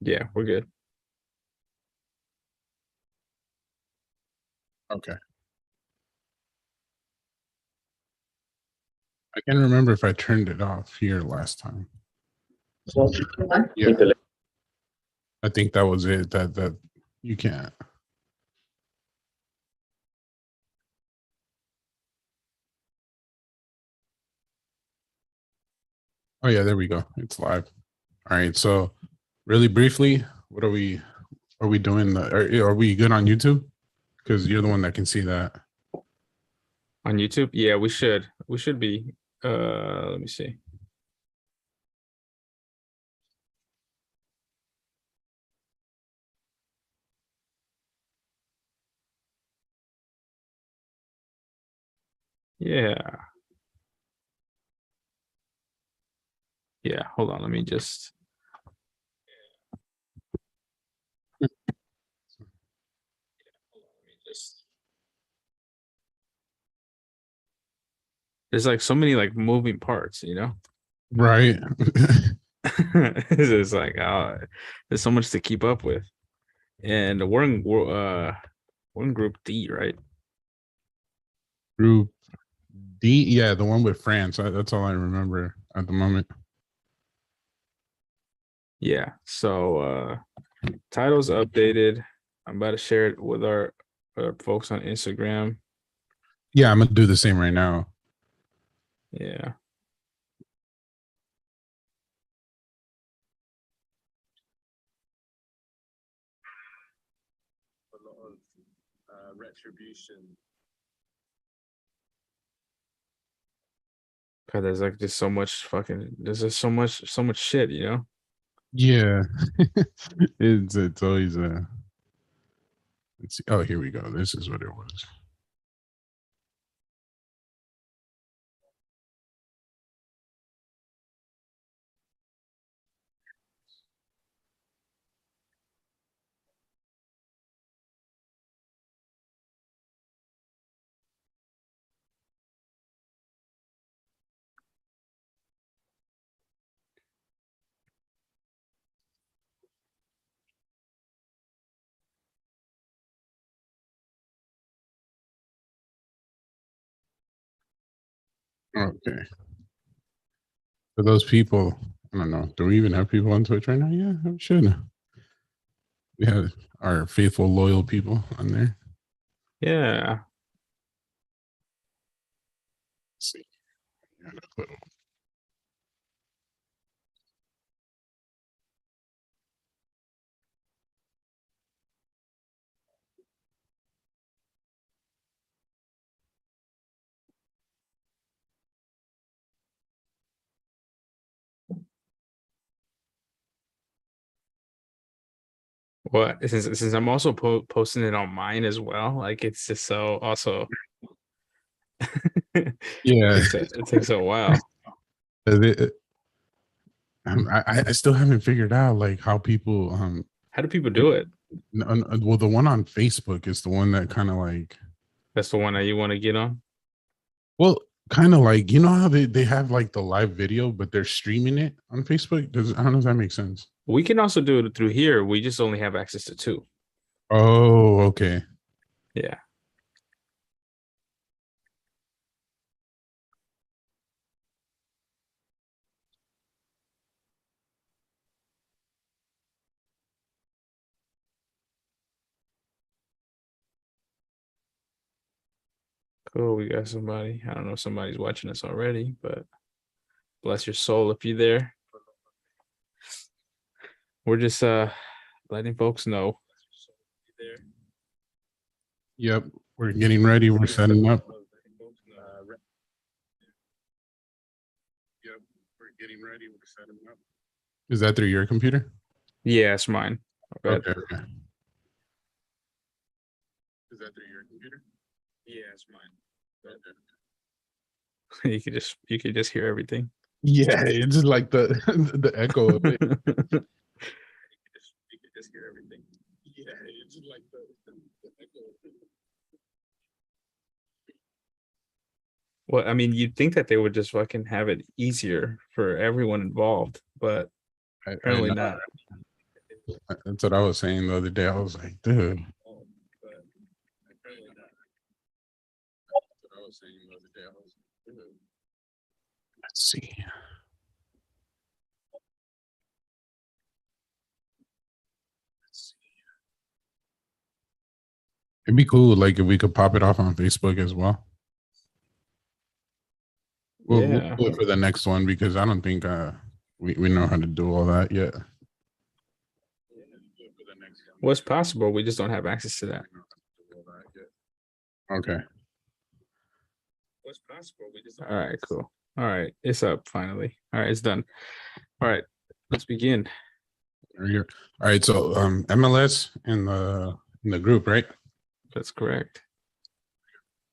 Yeah, we're good. Okay. I can't remember if I turned it off here last time. Yeah. I think that was it. That you can't. Oh yeah, there we go. It's live. All right. So really briefly, what are we doing? Are we good on YouTube? Because you're the one that can see that. On YouTube? Yeah, we should. We should be. Let me see. Yeah. Yeah, hold on. Let me just. There's like so many like moving parts, you know? Right. It's like there's so much to keep up with. And we're in group D, right? Group D, yeah, the one with France. That's all I remember at the moment. Yeah. So title's updated. I'm about to share it with our folks on Instagram. Yeah, I'm gonna do the same right now. Yeah. A lot of retribution. Cause there's like just so much there's just so much shit, you know? Yeah. it's always let's see. Oh, here we go. This is what it was. Okay. For those people, I don't know. Do we even have people on Twitch right now? Yeah, we should. We have our faithful, loyal people on there. Yeah. Let's see. Well, since I'm also posting it on mine as well, like it's just so also Yeah. it takes a while. I still haven't figured out like how people How do people do it? well, the one on Facebook is the one that kind of like, That's the one that you want to get on? well, kind of like, you know how they have like the live video, but they're streaming it on Facebook. I don't know if that makes sense. We can also do it through here. We just only have access to 2. Oh, okay. Yeah. Cool. We got somebody. I don't know if somebody's watching us already, but bless your soul if you're there. We're just letting folks know. Yep, we're getting ready. We're setting up. Yep, we're getting ready. We're setting up. Is that through your computer? Yeah, it's mine. Okay. Okay. Is that through your computer? Yeah, it's mine. Okay. You could just hear everything. Yeah, it's just like the the echo of it. You could just hear everything. Yeah, it's just like the echo of it. Well, I mean, you'd think that they would just fucking have it easier for everyone involved, but apparently not. That's what I was saying the other day. I was like, dude. home, but apparently not. That's what I was saying the other day. I was like, dude. Let's see. It'd be cool, like if we could pop it off on Facebook as well. We'll Yeah. do it for the next one because I don't think we know how to do all that yet. What's possible? We just don't have access to that. Okay. What's possible? We just all right, cool. All right, it's up finally. All right, it's done. All right, let's begin. All right. So MLS in the group, right? That's correct.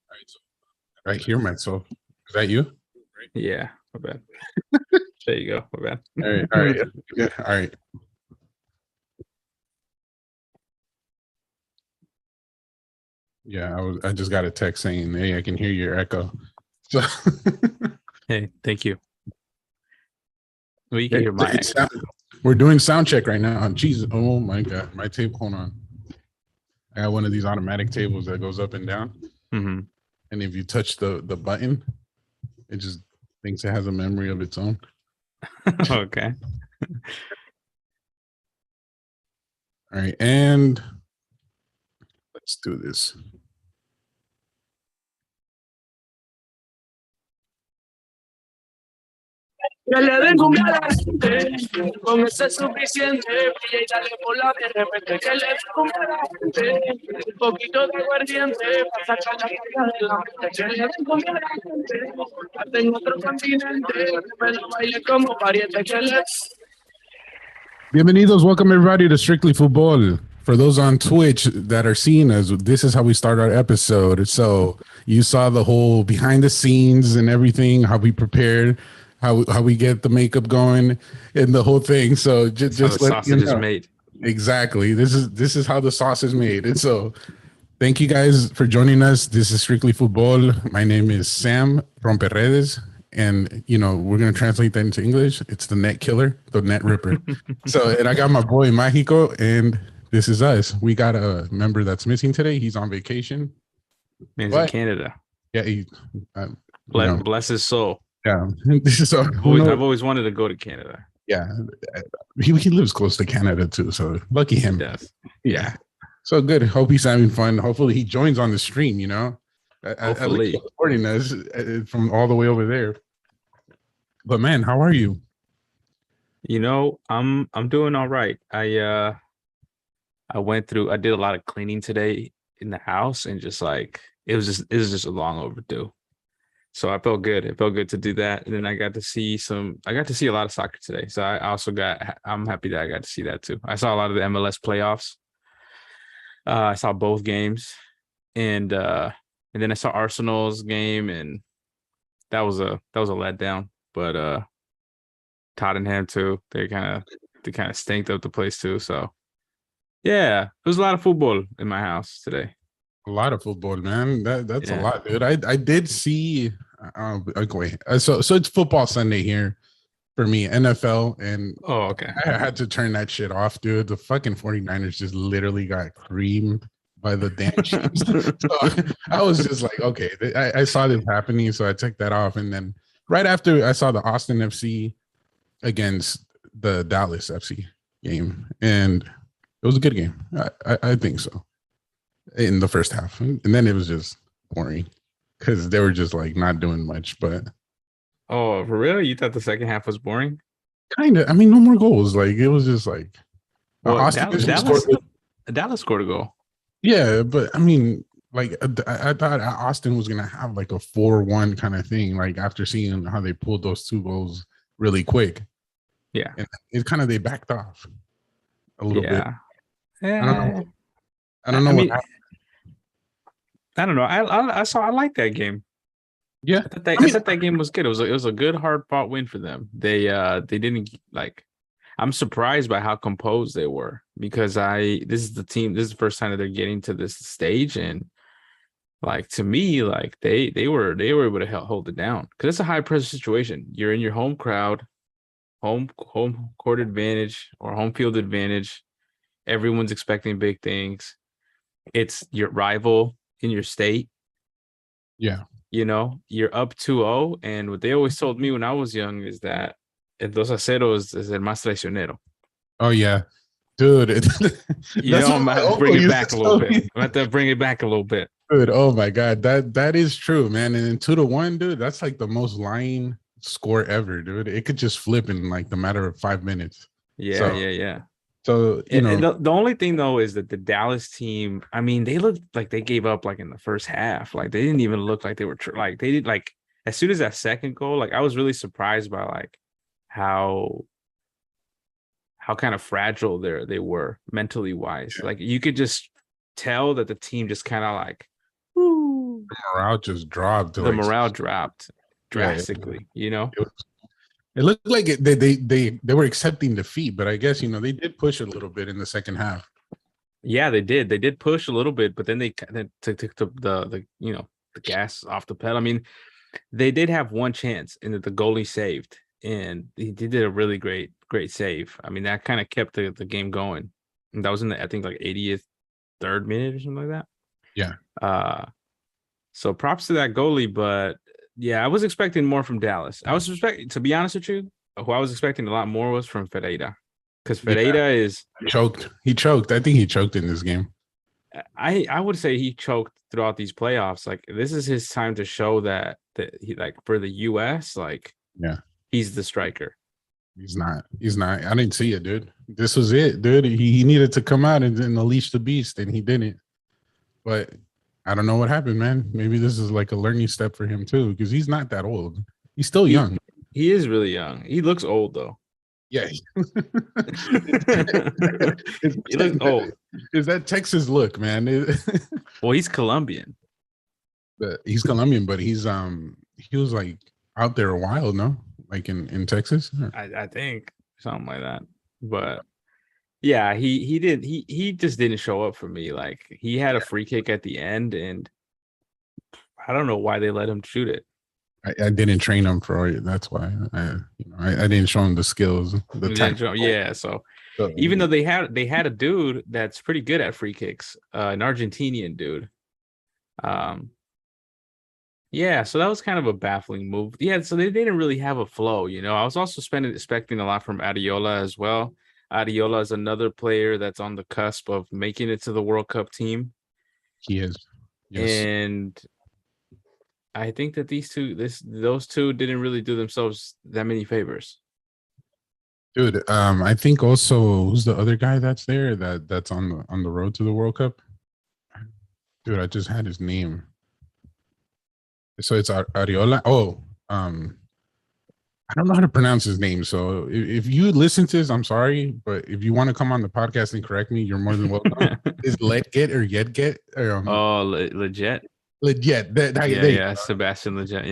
All right. So I hear myself. Is that you? Yeah, my bad. There you go. My bad. All right. All right. Yeah. All right. Yeah, I just got a text saying, "Hey, I can hear your echo." So Hey, thank you. Well, you can hear my it's echo. we're doing sound check right now. Jesus, oh my God, my table. Hold on, I got one of these automatic tables that goes up and down, Mhm. and if you touch the button, it just thinks it has a memory of its own. Okay. All right, and let's do this. Que le den cumbia a la gente, con eso es suficiente. Brilla y dale por la de repente. Que le den cumbia a la gente, un poquito de aguardiente para sacar la carga de la mente. Que le den cumbia a la gente, hasta en otro continente, que me lo baile como pariente. Que le Bienvenidos, welcome everybody to Strictly Football. For those on Twitch that are seeing us, this is how we start our episode. So you saw the whole behind the scenes and everything, how we prepared, how we get the makeup going, and the whole thing. So That's just how the let you sausage is know. made. Exactly. This is how the sauce is made. And so thank you guys for joining us. This is Strictly Football. My name is Sam Romperredes. And we're gonna translate that into English. It's the net killer, the net ripper. So, and I got my boy Mexico, and this is us. We got a member that's missing today. He's on vacation. Man's in But Canada. yeah, Bless his soul. yeah. This is I've always wanted to go to Canada. yeah. He lives close to Canada too, so lucky He him. does. Yeah. So good. Hope he's having fun. Hopefully he joins on the stream. At least Hopefully. supporting us from all the way over there. But man, how are you? I'm doing all right. I did a lot of cleaning today in the house, and just like it was just a long overdue. So I felt good. It felt good to do that. And then I got to see a lot of soccer today. So I'm happy that I got to see that too. I saw a lot of the MLS playoffs. I saw both games, and then I saw Arsenal's game, and that was a letdown. But Tottenham too. They kind of stanked up the place too. So yeah, there was a lot of football in my house today. A lot of football, man. That's a Yeah. lot, dude. I did see. Okay, so it's football Sunday here for me, NFL, and Oh, okay. I had to turn that shit off, dude. The fucking 49ers just literally got creamed by the damn Chiefs. So I was just like, okay, I saw this happening, so I took that off, and then right after I saw the Austin FC against the Dallas FC game, and it was a good game. I think so. In the first half, and then it was just boring because they were just like not doing much. But Oh, for real? You thought the second half was boring? kind of, I mean, no more goals. Like it was just like Well, Austin Dallas scored a goal. yeah, but I mean, like I thought Austin was gonna have like a 4-1 kind of thing. Like after seeing how they pulled those 2 goals really quick, Yeah. and it kind of they backed off a little bit. Yeah. I don't know. I don't know what happened. I don't know. I like that game. Yeah, I thought that game was good. It was a good hard fought win for them. They didn't like. I'm surprised by how composed they were, because this is the first time that they're getting to this stage, and like to me, like they were able to hold it down, because it's a high pressure situation. You're in your home crowd, home court advantage or home field advantage. Everyone's expecting big things. It's your rival in your state. Yeah. You know, you're up 2-0. And what they always told me when I was young is that el 2-0 is el más traicionero. Oh yeah, dude. You That's know, what I'm my gonna uncle bring it used back to a little tell bit. me. I'm gonna bring it back a little bit. Dude, oh my god, that is true, man. And then 2-1, dude, that's like the most lying score ever, dude. It could just flip in like the matter of 5 minutes. Yeah, yeah. So The only thing though is that the Dallas team, I mean, they looked like they gave up like in the first half. Like they didn't even look like they were like they did like as soon as that second goal, like I was really surprised by like how kind of fragile they were mentally wise. Yeah. Like you could just tell that the team just kind of like whoo, morale just dropped. the morale dropped drastically, you know? It looked like they were accepting defeat, but I guess they did push a little bit in the second half. Yeah, they did. They did push a little bit, but then they took the the gas off the pedal. I mean, they did have one chance in that the goalie saved, and he did a really great save. I mean, that kind of kept the game going. And that was in the I think like 80th third minute or something like that. Yeah. So props to that goalie, but yeah, I was expecting more from Dallas. To be honest with you, who I was expecting a lot more was from Ferreira. Because Ferreira is choked. He choked. I think he choked in this game. I would say he choked throughout these playoffs. Like this is his time to show that he like for the US, like he's the striker. He's not. I didn't see it, dude. This was it, dude. He needed to come out and unleash the beast, and he didn't. But I don't know what happened, man. Maybe this is like a learning step for him too, because he's not that old. He's still young. He is really young. He looks old though. Yeah. He looks old. Is that Texas look, man? Well, he's Colombian. He's Colombian, but he was like out there a while, no? Like in Texas? I think something like that. But yeah, he just didn't show up for me. Like he had a free kick at the end, and I don't know why they let him shoot it. I didn't train him for it. That's why I didn't show him the skills. So even though they had a dude that's pretty good at free kicks, an Argentinian dude. Yeah, so that was kind of a baffling move. Yeah, so they didn't really have a flow, I was also expecting a lot from Adiola as well. Adiola is another player that's on the cusp of making it to the World Cup team. He is. Yes. And I think that those two didn't really do themselves that many favors. Dude, I think also who's the other guy that's there that's on the road to the World Cup? Dude, I just had his name. So it's Ariola. Oh, I don't know how to pronounce his name. So if you listen to this, I'm sorry, but if you want to come on the podcast and correct me, you're more than welcome. Is Letget or Yedget? Legit. Legit. Yeah. Sebastian Legit.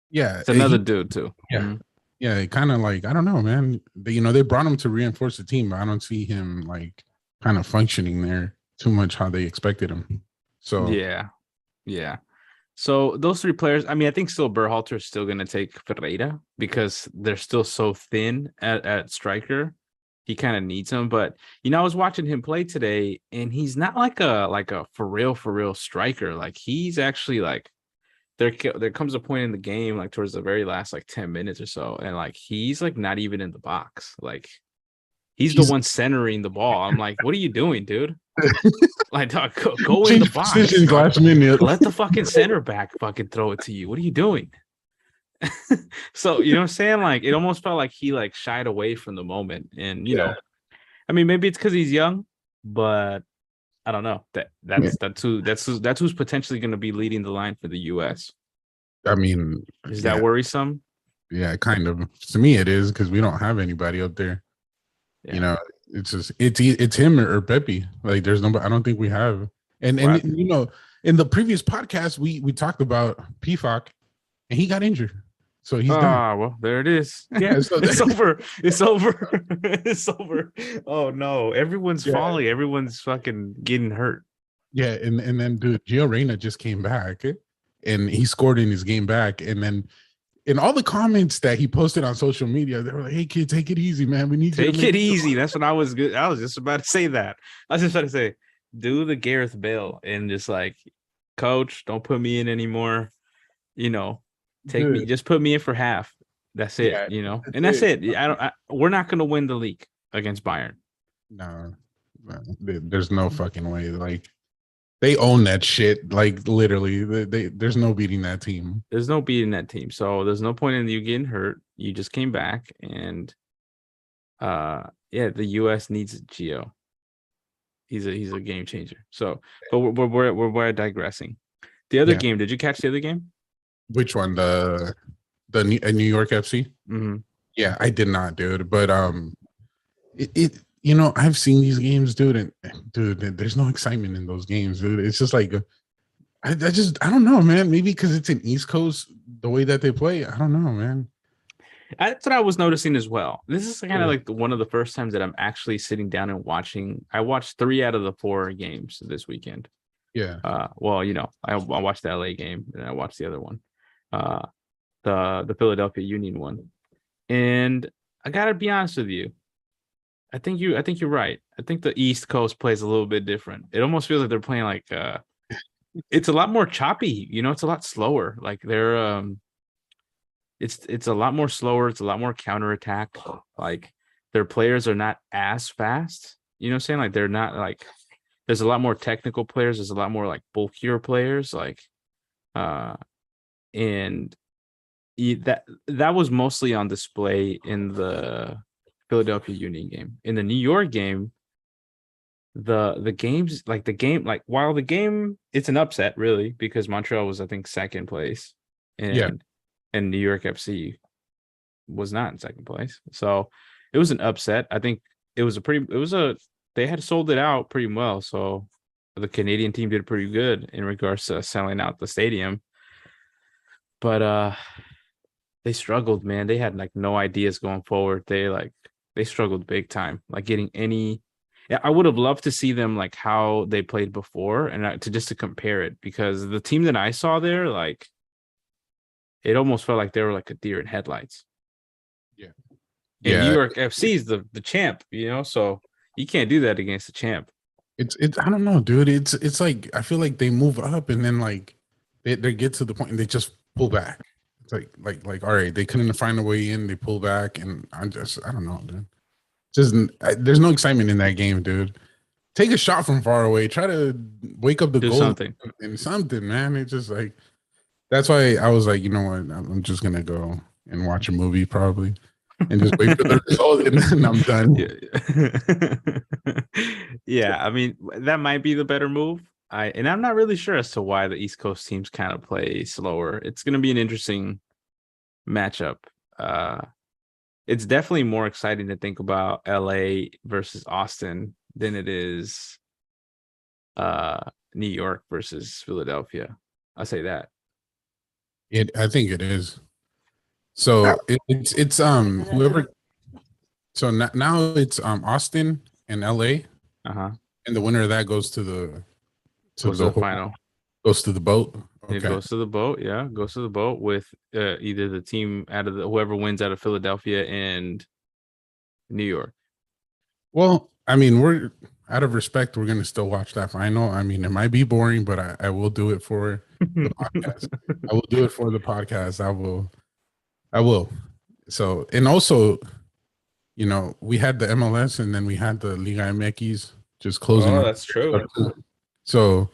Yeah. It's another dude too. Yeah. Mm-hmm. Yeah. Kind of like, I don't know, man. They brought him to reinforce the team, but I don't see him like kind of functioning there too much how they expected him. So yeah. So those three players, I mean, I think still Berhalter is still going to take Ferreira because they're still so thin at striker. He kind of needs him, but I was watching him play today, and he's not like a for real striker. Like he's actually like there comes a point in the game like towards the very last like 10 minutes or so, and like he's like not even in the box. Like he's the one centering the ball. I'm like, what are you doing, dude? Like, dog, go in the box. Last minute. Let the fucking center back fucking throw it to you. What are you doing? So, you know what I'm saying? Like, it almost felt like he like shied away from the moment. And, you know, I mean, maybe it's because he's young, but I don't know. That's who's potentially going to be leading the line for the US. I mean, is that worrisome? Yeah, kind of. To me, it is because we don't have anybody up there. Yeah. It's just it's him or Pepe. Like there's nobody. I don't think we have. And in the previous podcast we talked about PFOC, and he got injured, so he's done. Well, there it is. Yeah, so it's over. It's over. It's over. Oh no, everyone's falling. Everyone's fucking getting hurt. Yeah, and then dude, Gio Reyna just came back, and he scored in his game back, and then in all the comments that he posted on social media, they were like, "Hey kid, take it easy, man. We need you to Take make it easy. That's what I was good. I was just about to say that. I was just about to say, do the Gareth Bale and just like, coach, don't put me in anymore. You know, take me, Dude. just put me in for half. That's it. Yeah, You know, that's and that's it. it. We're not going to win the league against Bayern. No, there's no fucking way. Like they own that shit. Like literally, there's no beating that team. There's no beating that team. So there's no point in you getting hurt. You just came back, and yeah, the US needs Gio. He's a game changer. So, but we're digressing. The other game, did you catch the other game? Which one? The New York FC? Mm-hmm. Yeah, I did not, dude. But it you know, I've seen these games, dude, and dude, there's no excitement in those games, dude. It's just like I don't know, man. Maybe because it's an East Coast, the way that they play. I don't know, man. That's what I was noticing as well. This is kind of like one of the first times that I'm actually sitting down and watching. I watched 3 out of the 4 games this weekend. Yeah. Well, you know, I watched the LA game and I watched the other one, the Philadelphia Union one. And I gotta be honest with you. I think you're right. I think the East Coast plays a little bit different. It almost feels like they're playing like it's a lot more choppy. You know, it's a lot slower. Like they're it's a lot more slower. It's a lot more counterattack. Like their players are not as fast. You know what I'm saying? Like they're not like there's a lot more technical players. There's a lot more like bulkier players. Like and that was mostly on display in the Philadelphia Union game. In the New York game, the games like while the game it's an upset really because Montreal was I think second place and New York FC was not in second place. So it was an upset. I think they had sold it out pretty well. So the Canadian team did pretty good in regards to selling out the stadium. But they struggled, man. They had like no ideas going forward. They struggled big time, like getting any. I would have loved to see them like how they played before and to compare it because the team that I saw there, like it almost felt like they were like a deer in headlights. Yeah. And New York FC is the champ, you know, so you can't do that against the champ. It's I don't know, dude. It's like I feel like they move up and then like they get to the point and they just pull back. It's like all right, they couldn't find a way in, they pull back, and I don't know, dude. There's no excitement in that game, dude. Take a shot from far away, try to wake up the goal and something, man. It's just like that's why I was like, you know what, I'm just gonna go and watch a movie probably and just wait for the result and then I'm done. Yeah, I mean that might be the better move. I'm not really sure as to why the East Coast teams kind of play slower. It's going to be an interesting matchup. It's definitely more exciting to think about LA versus Austin than it is New York versus Philadelphia. I'll say that. I think it is. So it's whoever. So now it's Austin and LA. And the winner of that goes to the final. Goes to the boat. Okay. It goes to the boat. Yeah, goes to the boat with either the team out of whoever wins out of Philadelphia and New York. Well, I mean, we're out of respect. We're gonna still watch that final. I mean, it might be boring, but I will do it for the podcast. I will do it for the podcast. I will. So, and also, you know, we had the MLS and then we had the Liga MX just closing. Oh, that's true. So,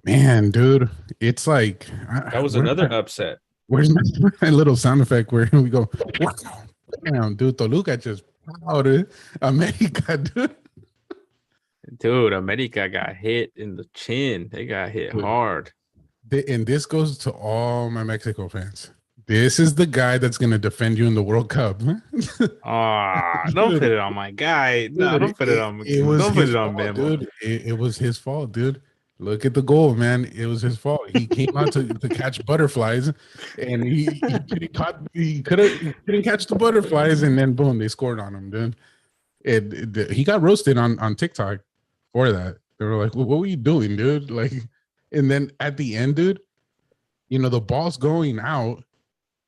man, dude, it's like that was another upset. Where's my little sound effect where we go, wow, damn, dude, Toluca just plowed America, dude. Dude, America got hit in the chin. They got hit hard. And this goes to all my Mexico fans. This is the guy that's going to defend you in the World Cup. Don't put it on my guy. No, don't put it on me. Don't put it on Memo. Dude, it was his fault, dude. Look at the goal, man. It was his fault. He came out to catch butterflies, and he couldn't catch the butterflies, and then boom, they scored on him, dude. He got roasted on TikTok for that. They were like, well, "What were you doing, dude?" Like, and then at the end, dude, you know, the ball's going out.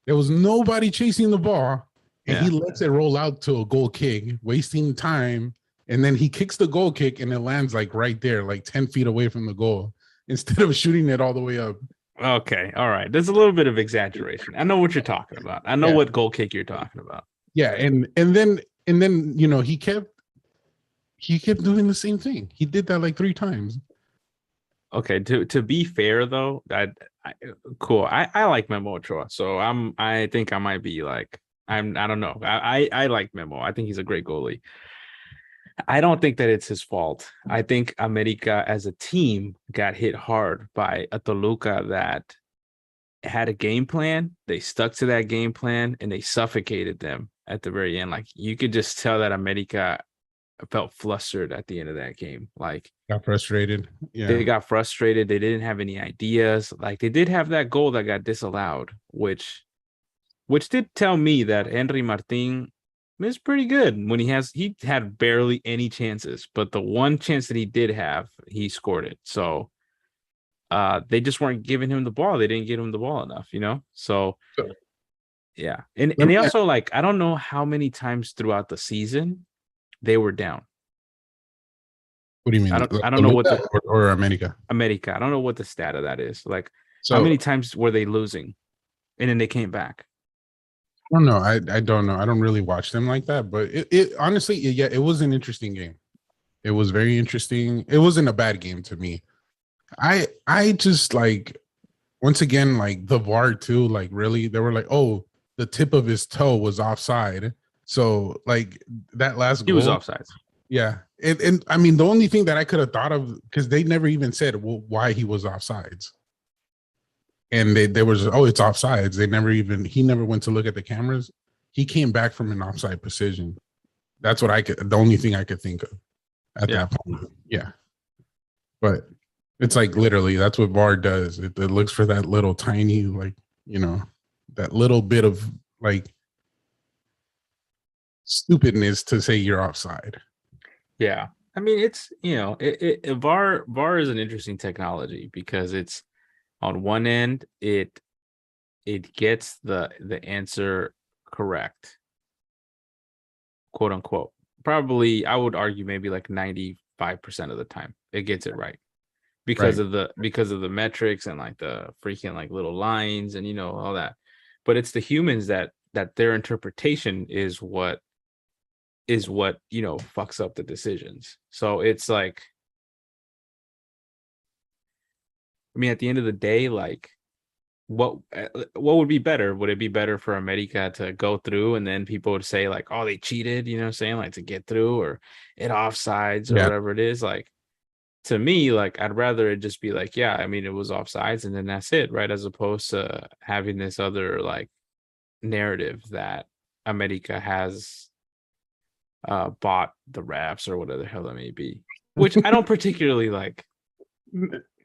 There was nobody chasing the ball, and he Yeah. lets it roll out to a goal kick, wasting time. And then he kicks the goal kick, and it lands like right there, like 10 feet away from the goal, instead of shooting it all the way up. Okay. All right. There's a little bit of exaggeration. I know what you're talking about. I know Yeah. what goal kick you're talking about. Yeah, and then you know he kept doing the same thing. He did that like 3 times. Okay. To be fair though, cool. I like Memo Ochoa, so I think I might be like I don't know. I like Memo. I think he's a great goalie. I don't think that it's his fault. I think America as a team got hit hard by a Toluca that had a game plan. They stuck to that game plan and they suffocated them at the very end. Like you could just tell that America felt flustered at the end of that game. Like Got frustrated. Yeah, they got frustrated. They didn't have any ideas. Like they did have that goal that got disallowed, which did tell me that Henry Martin is pretty good when he had barely any chances, but the one chance that he did have, he scored it. So they just weren't giving him the ball. They didn't give him the ball enough, you know? So yeah. And they also like, I don't know how many times throughout the season they were down. What do you mean? I don't know what the or America. America. I don't know what the stat of that is. Like So how many times were they losing? And then they came back. I don't know. I don't know. I don't really watch them like that, but it honestly, yeah, it was an interesting game. It was very interesting. It wasn't a bad game to me. I just like once again, like the VAR too, like really, they were like, oh, the tip of his toe was offside. So like that last He goal was offsides. Yeah. And I mean, the only thing that I could have thought of, because they never even said why he was offsides. And they was, oh, it's offsides. He never went to look at the cameras. He came back from an offside position. That's what the only thing I could think of at that point. Yeah. But it's like literally that's what VAR does. It looks for that little tiny, like, you know, that little bit of like stupidness to say you're offside. Yeah. I mean, it's, you know, VAR is an interesting technology because it's on one end, it gets the answer correct, quote unquote. Probably, I would argue maybe like 95% of the time it gets it right because of the metrics and like the freaking like little lines and, you know, all that. But it's the humans that their interpretation is what, you know, fucks up the decisions. So it's like, I mean, at the end of the day, like, what would be better? Would it be better for America to go through and then people would say like, oh, they cheated, you know what I'm saying? Like to get through or it offsides or whatever it is. Like to me, like I'd rather it just be like, yeah, I mean, it was offsides and then that's it, right? As opposed to having this other like narrative that America has bought the refs or whatever the hell that may be, which I don't particularly like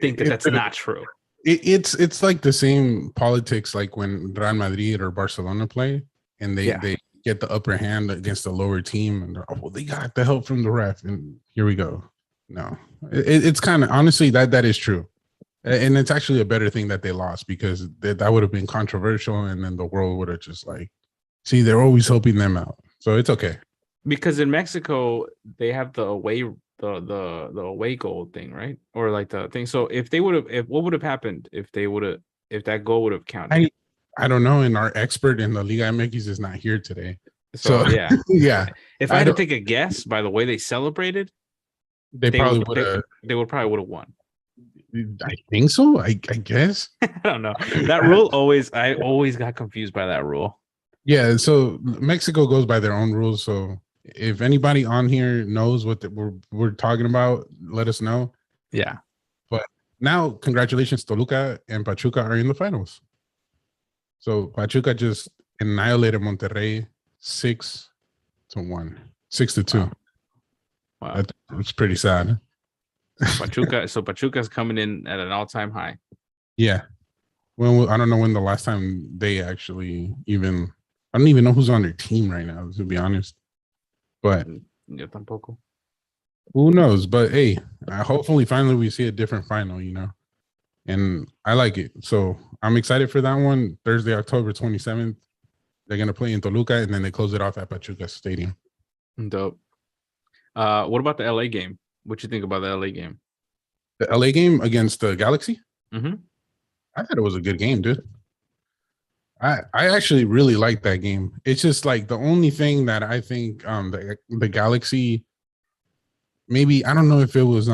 think that that's not true. It's like the same politics like when Real Madrid or Barcelona play and they get the upper hand against the lower team and well, they got the help from the ref and here we go. No, it's kind of honestly that is true, and it's actually a better thing that they lost because that would have been controversial and then the world would have just like, see, they're always helping them out, so it's okay. Because in Mexico they have the away the away goal thing, right? Or like the thing. So if they would have, what would have happened if that goal would have counted? I don't know. And our expert in the Liga MX is not here today. So yeah. Yeah. If I had to take a guess by the way they celebrated, they probably would have won. I think so. I guess. I don't know. That rule I always got confused by that rule. Yeah. So Mexico goes by their own rules. So if anybody on here knows what we're talking about, let us know. Yeah. But now, congratulations, Toluca and Pachuca are in the finals. So Pachuca just annihilated Monterrey 6-1, 6-2. Wow. That's pretty sad. Pachuca's coming in at an all-time high. Yeah. Well, I don't know when the last time they actually even. I don't even know who's on their team right now, to be honest. But Yo tampoco. Who knows? But hey, hopefully finally we see a different final, you know. and I like it. So I'm excited for that one. Thursday, October 27th. They're gonna play in Toluca, and then they close it off at Pachuca Stadium. Dope. What about the LA game? What you think about the LA game? The LA game against the Galaxy. Mm-hmm. I thought it was a good game, dude. I actually really liked that game. It's just like the only thing that I think the Galaxy, maybe I don't know if it was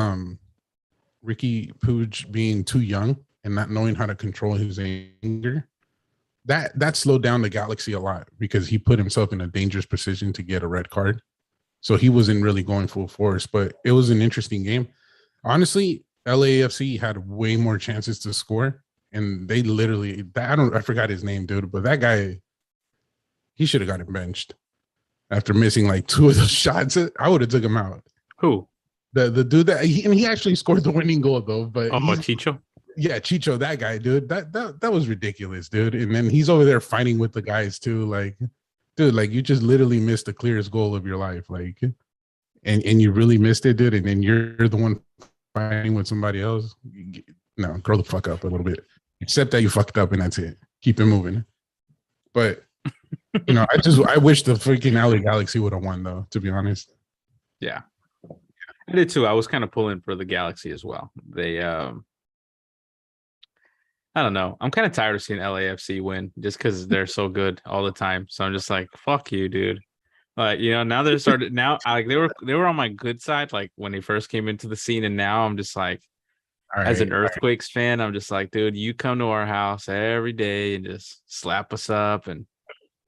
Ricky Puig being too young and not knowing how to control his anger. That slowed down the Galaxy a lot because he put himself in a dangerous position to get a red card. So he wasn't really going full force, but it was an interesting game. Honestly, LAFC had way more chances to score. And they literally, I forgot his name, dude, but that guy, he should have gotten benched after missing like 2 of those shots. I would have took him out. Who? The dude that he actually scored the winning goal though. But Chicho. Yeah, Chicho, that guy, dude. That was ridiculous, dude. And then he's over there fighting with the guys too. Like, dude, like you just literally missed the clearest goal of your life, like, and you really missed it, dude. And then you're the one fighting with somebody else. No, grow the fuck up a little bit. Except that you fucked up and that's it. Keep it moving. But I wish the freaking LA Galaxy would have won though, to be honest. Yeah. I did too. I was kind of pulling for the Galaxy as well. They I don't know. I'm kind of tired of seeing LAFC win just because they're so good all the time. So I'm just like, fuck you, dude. Like, now they're started now. Like they were on my good side, like when they first came into the scene, and now I'm just like, as an Earthquakes fan, I'm just like, dude, you come to our house every day and just slap us up and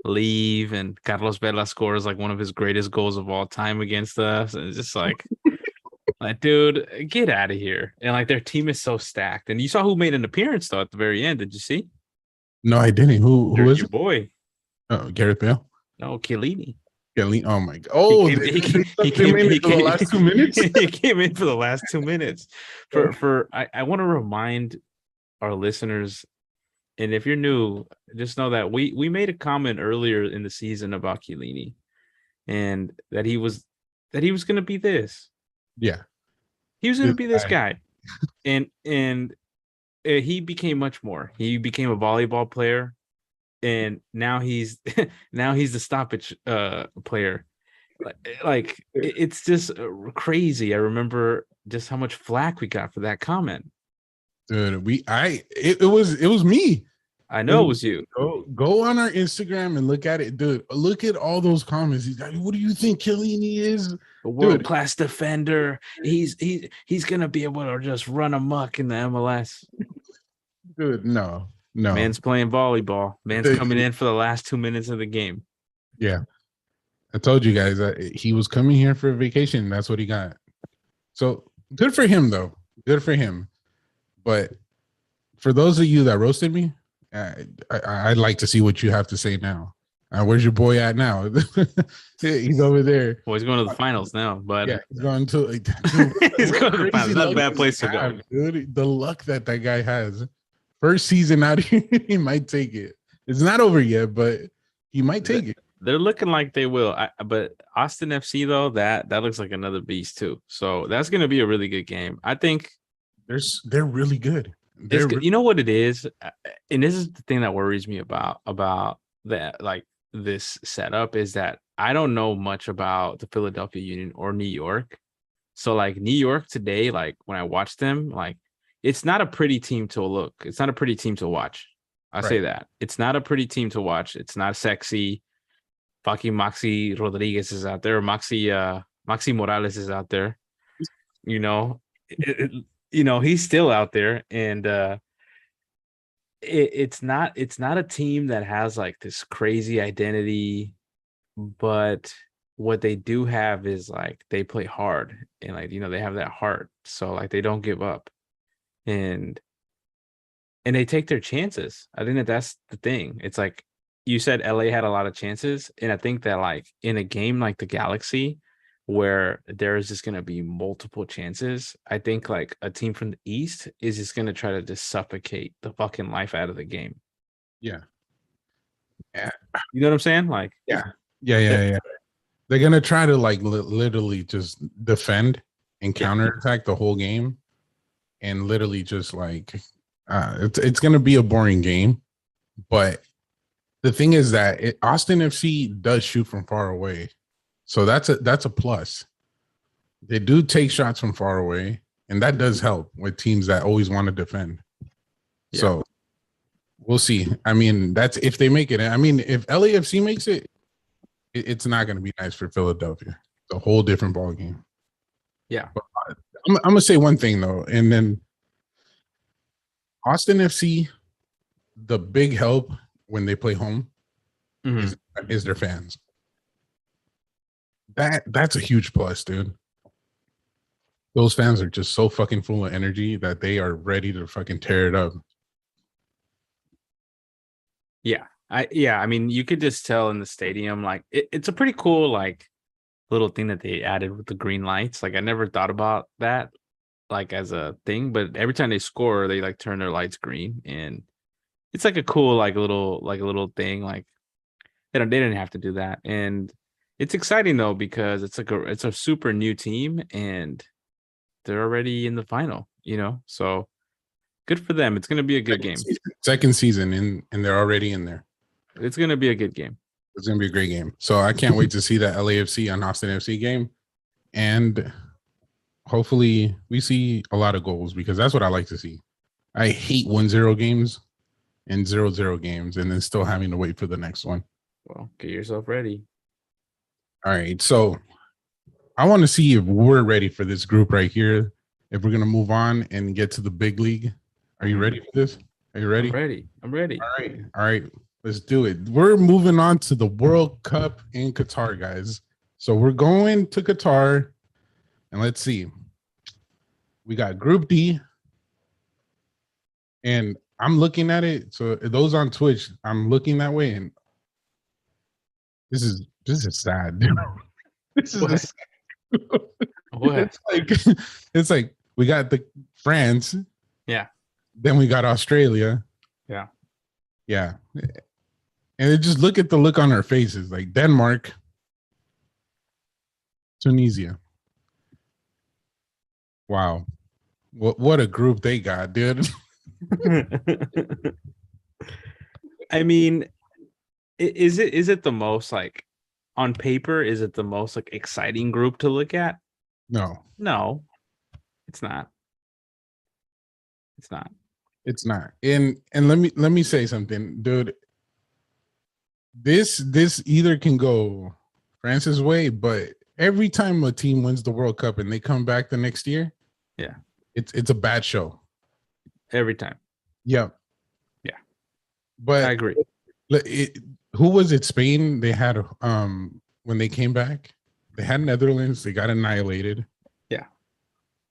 leave. And Carlos Vela scores like one of his greatest goals of all time against us. And it's just like, dude, get out of here. And like their team is so stacked. And you saw who made an appearance though at the very end. Did you see? No, I didn't. Who is your it? Boy? Oh, Gareth Bale. No, Chiellini. Oh my god! Oh, he came in for the last 2 minutes. He came in for the last 2 minutes. I want to remind our listeners, and if you're new, just know that we made a comment earlier in the season about Chiellini, and that he was going to be this. Yeah, he was going to be this guy, and he became much more. He became a volleyball player. And now he's the stoppage player. Like it's just crazy. I remember just how much flack we got for that comment. Dude, it was me. I know it was you. Go on our Instagram and look at it, dude. Look at all those comments. He's like, what do you think Chiellini is? A world-class defender. He's gonna be able to just run amok in the MLS. Dude, no. Man's playing volleyball. Man's coming in for the last 2 minutes of the game. Yeah. I told you guys that he was coming here for a vacation. That's what he got. So good for him, though. Good for him. But for those of you that roasted me, I'd like to see what you have to say now. Where's your boy at now? He's over there. Well, he's going to the finals now. But yeah, he's going to he's going to the finals. Not a bad place to go. Dude, the luck that guy has. First season out here, he might take it. It's not over yet, but he might take it. They're looking like they will. But Austin FC though, that looks like another beast too. So that's going to be a really good game. I think they're really good. You know what it is, and this is the thing that worries me about that, like this setup, is that I don't know much about the Philadelphia Union or New York. So like New York today, like when I watch them, like. It's not a pretty team to look. It's not a pretty team to watch. I say that. It's not a pretty team to watch. It's not sexy. Fucking Maxi Rodriguez is out there. Maxi Morales is out there. He's still out there. And it's not a team that has like this crazy identity. But what they do have is like they play hard. And like, they have that heart. So like they don't give up. And they take their chances. I think that's the thing. It's like you said, LA had a lot of chances. And I think that like in a game like the Galaxy, where there is just going to be multiple chances, I think like a team from the East is just going to try to just suffocate the fucking life out of the game. Yeah. You know what I'm saying? Like, yeah. They're going to try to like literally just defend and counterattack the whole game. And literally just like It's going to be a boring game, but the thing is that Austin FC does shoot from far away, so that's a plus. They do take shots from far away, and that does help with teams that always want to defend. Yeah. So we'll see. I mean, that's if they make it. I mean, if LAFC makes it, it's not going to be nice for Philadelphia. It's a whole different ball game. Yeah. But I'm gonna say one thing though, and then Austin FC, the big help when they play home is their fans. That's a huge plus, dude. Those fans are just so fucking full of energy that they are ready to fucking tear it up. Yeah. I mean, you could just tell in the stadium, like it's a pretty cool like little thing that they added with the green lights. Like I never thought about that like as a thing, but every time they score, they like turn their lights green, and it's like a cool like a little thing. Like they didn't have to do that, and it's exciting though because it's a super new team and they're already in the final, so good for them. It's gonna be a good game. Second season and they're already in there. It's gonna be a good game. It's gonna be a great game. So I can't wait to see that LAFC and Austin FC game, and hopefully we see a lot of goals because that's what I like to see. I hate 1-0 games and 0-0 games and then still having to wait for the next one. Well, get yourself ready. All right. So I want to see if we're ready for this group right here. If we're going to move on and get to the big league. Are you ready for this? Are you ready? I'm ready. All right. Let's do it. We're moving on to the World Cup in Qatar, guys. So we're going to Qatar and let's see. We got Group D. And I'm looking at it. So those on Twitch, I'm looking that way and this is sad. This is what? It's like we got the France. Yeah. Then we got Australia. Yeah. Yeah. And just look at the look on our faces, like Denmark, Tunisia. Wow. What a group they got, dude. I mean, is it the most like on paper? Is it the most like exciting group to look at? No, it's not. It's not. It's not. And let me say something, dude. This either can go France's way, but every time a team wins the World Cup and they come back the next year, yeah, it's a bad show. Every time. Yeah. Yeah. But I agree. Who was it? Spain? They had when they came back, they had Netherlands, they got annihilated. Yeah.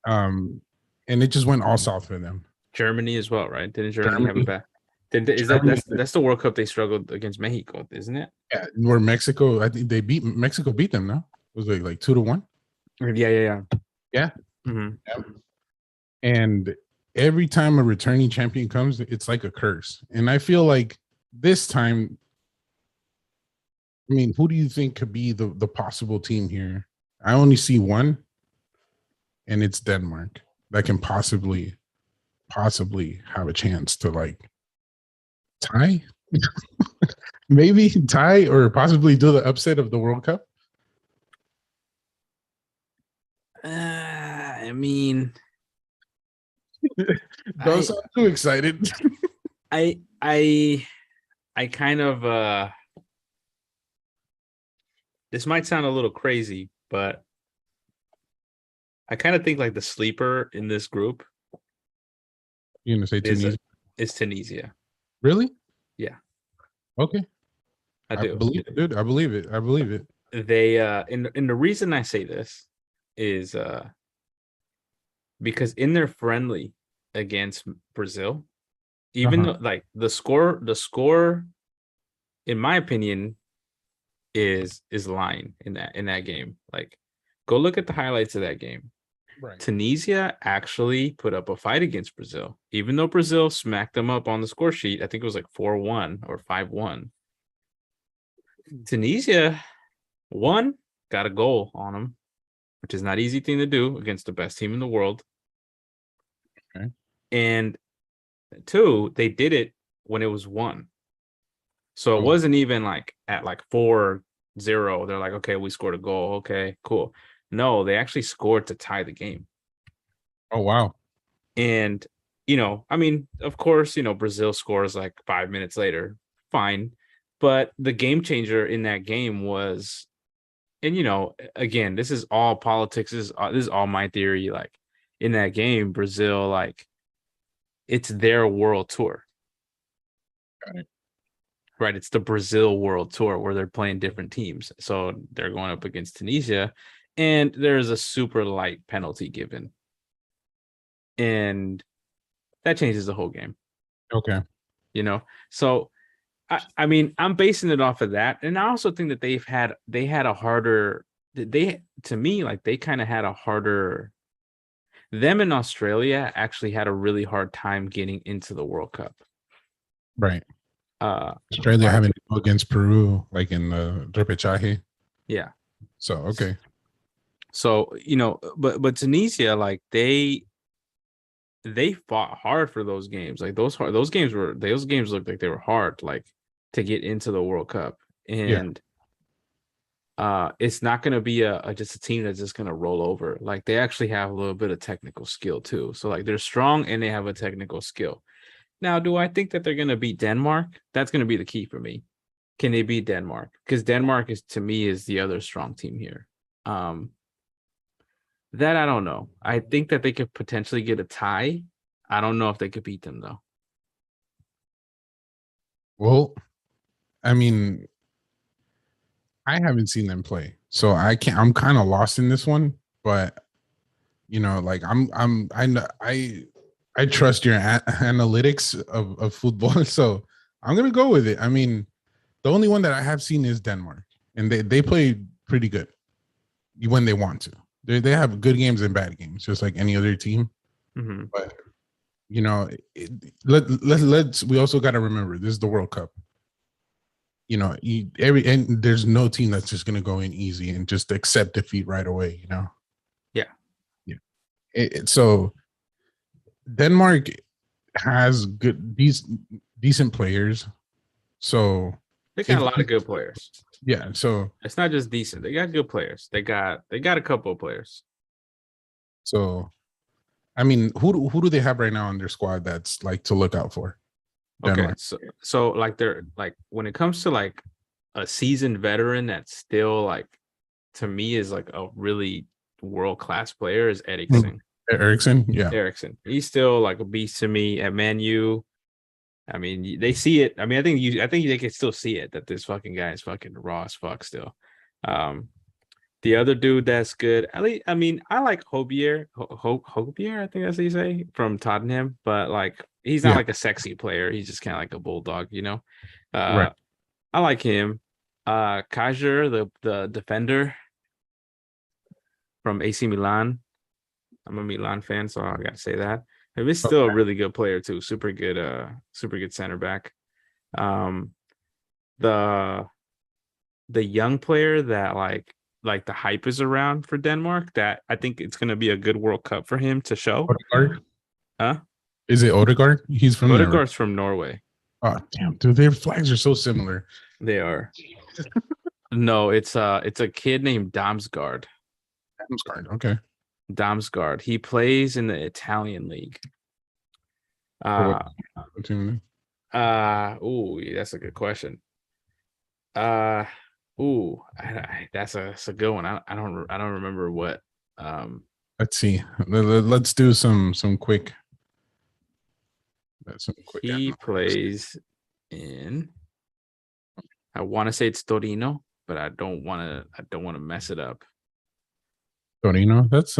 And it just went all south for them. Germany as well, right? Didn't Germany have a bad? That's the World Cup they struggled against Mexico, isn't it? Yeah, where Mexico, I think Mexico beat them. No, was it like 2-1? Yeah. Mm-hmm. Yeah. And every time a returning champion comes, it's like a curse. And I feel like this time, I mean, who do you think could be the possible team here? I only see one, and it's Denmark that can possibly have a chance to like tie, maybe tie or possibly do the upset of the World Cup. I mean, don't sound too excited. I kind of this might sound a little crazy, but I kind of think like the sleeper in this group. You're gonna say Tunisia? Is Tunisia. Really? Yeah. Okay. I do. Believe it, dude. I believe it. They and the reason I say this is because in their friendly against Brazil, even though like the score in my opinion is lying in that game. Like go look at the highlights of that game. Right. Tunisia actually put up a fight against Brazil, even though Brazil smacked them up on the score sheet. I think it was like 4-1 or 5-1. Tunisia got a goal on them, which is not an easy thing to do against the best team in the world. Okay. And Two, they did it when it was 1. So it Oh. wasn't even like at like 4-0. They're like, okay, we scored a goal. Okay, cool. No, they actually scored to tie the game. Oh, wow. And, I mean, of course, Brazil scores like 5 minutes later. Fine. But the game changer in that game was, and, again, this is all politics. This is all my theory. Like in that game, Brazil, like it's their world tour. Got it. Right. It's the Brazil World Tour where they're playing different teams. So they're going up against Tunisia, and there's a super light penalty given. And that changes the whole game. Okay. So I mean, I'm basing it off of that. And I also think that they had a harder, to me, like they kind of had a harder, them in Australia actually had a really hard time getting into the World Cup. Right. Australia having to go against Peru, like in the repechaje. Yeah. So, okay. So, but Tunisia, like they fought hard for those games. Like those games looked like they were hard, like to get into the World Cup. And it's not going to be just a team that's just going to roll over. Like they actually have a little bit of technical skill too. So like they're strong and they have a technical skill. Now, do I think that they're going to beat Denmark? That's going to be the key for me. Can they beat Denmark? Because Denmark to me is the other strong team here. That I don't know. I think that they could potentially get a tie. I don't know if they could beat them though. Well, I mean, I haven't seen them play, so I'm kind of lost in this one. But like I trust your analytics of football, so I'm gonna go with it. I mean, the only one that I have seen is Denmark, and they play pretty good when they want to. They have good games and bad games, just like any other team. Mm-hmm. But let's. We also got to remember this is the World Cup. And there's no team that's just gonna go in easy and just accept defeat right away. Yeah. So Denmark has decent players. So they got a lot of good players. Yeah, so it's not just decent. They got good players. They got a couple of players. So, I mean, who do they have right now on their squad that's like to look out for? Denmark. Okay, so like they're like when it comes to like a seasoned veteran that's still like to me is like a really world-class player is Eriksen. Eriksen. He's still like a beast to me at Man U. I mean, they see it. I mean, I think they can still see it that this fucking guy is fucking raw as fuck still. The other dude that's good, at least, I mean, I like Hobier, I think that's how you say, from Tottenham, but like he's not like a sexy player. He's just kind of like a bulldog, Right. I like him. Kajer, the defender from AC Milan. I'm a Milan fan, so I gotta say that. He's still a really good player too. Super good center back. The young player that like the hype is around for Denmark, that I think it's gonna be a good World Cup for him to show. Odegaard? Huh? Is it Odegaard? He's from Odegaard's from Norway. Oh damn, dude, their flags are so similar. They are. No, it's a kid named Damsgaard. Okay. Damsgaard. He plays in the Italian league. That's a good question. That's a good one. I don't remember what. Let's see. Let's do some quick. He plays in. I want to say it's Torino, but I don't want to mess it up. Torino. It's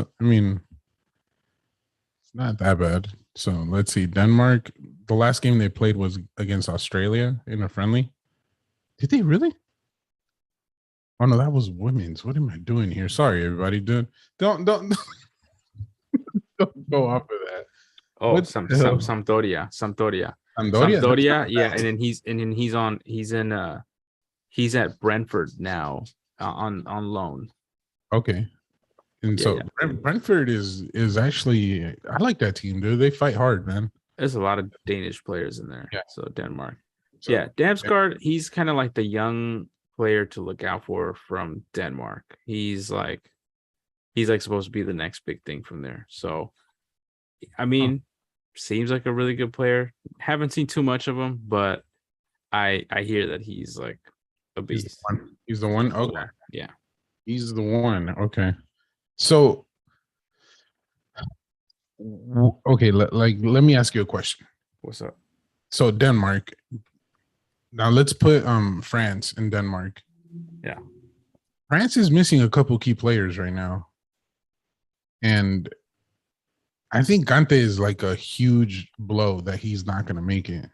not that bad. So let's see. Denmark. The last game they played was against Australia in a friendly. Did they really? Oh no, that was women's. What am I doing here? Sorry, everybody. Don't don't go off of that. Oh, Sampdoria. Sampdoria, yeah, and then he's at Brentford now on loan. Okay. And Brentford is actually, I like that team, dude. They fight hard, man. There's a lot of Danish players in there. Yeah. So Denmark. So, Yeah, Damsgaard, he's kind of like the young player to look out for from Denmark. He's like supposed to be the next big thing from there. So I mean, seems like a really good player. Haven't seen too much of him, but I hear that he's like a beast. He's the one. Okay. Yeah. He's the one. Okay. So okay, let me ask you a question. What's up? So Denmark. Now let's put France in Denmark. Yeah. France is missing a couple key players right now. And I think Gante is like a huge blow that he's not going to make it.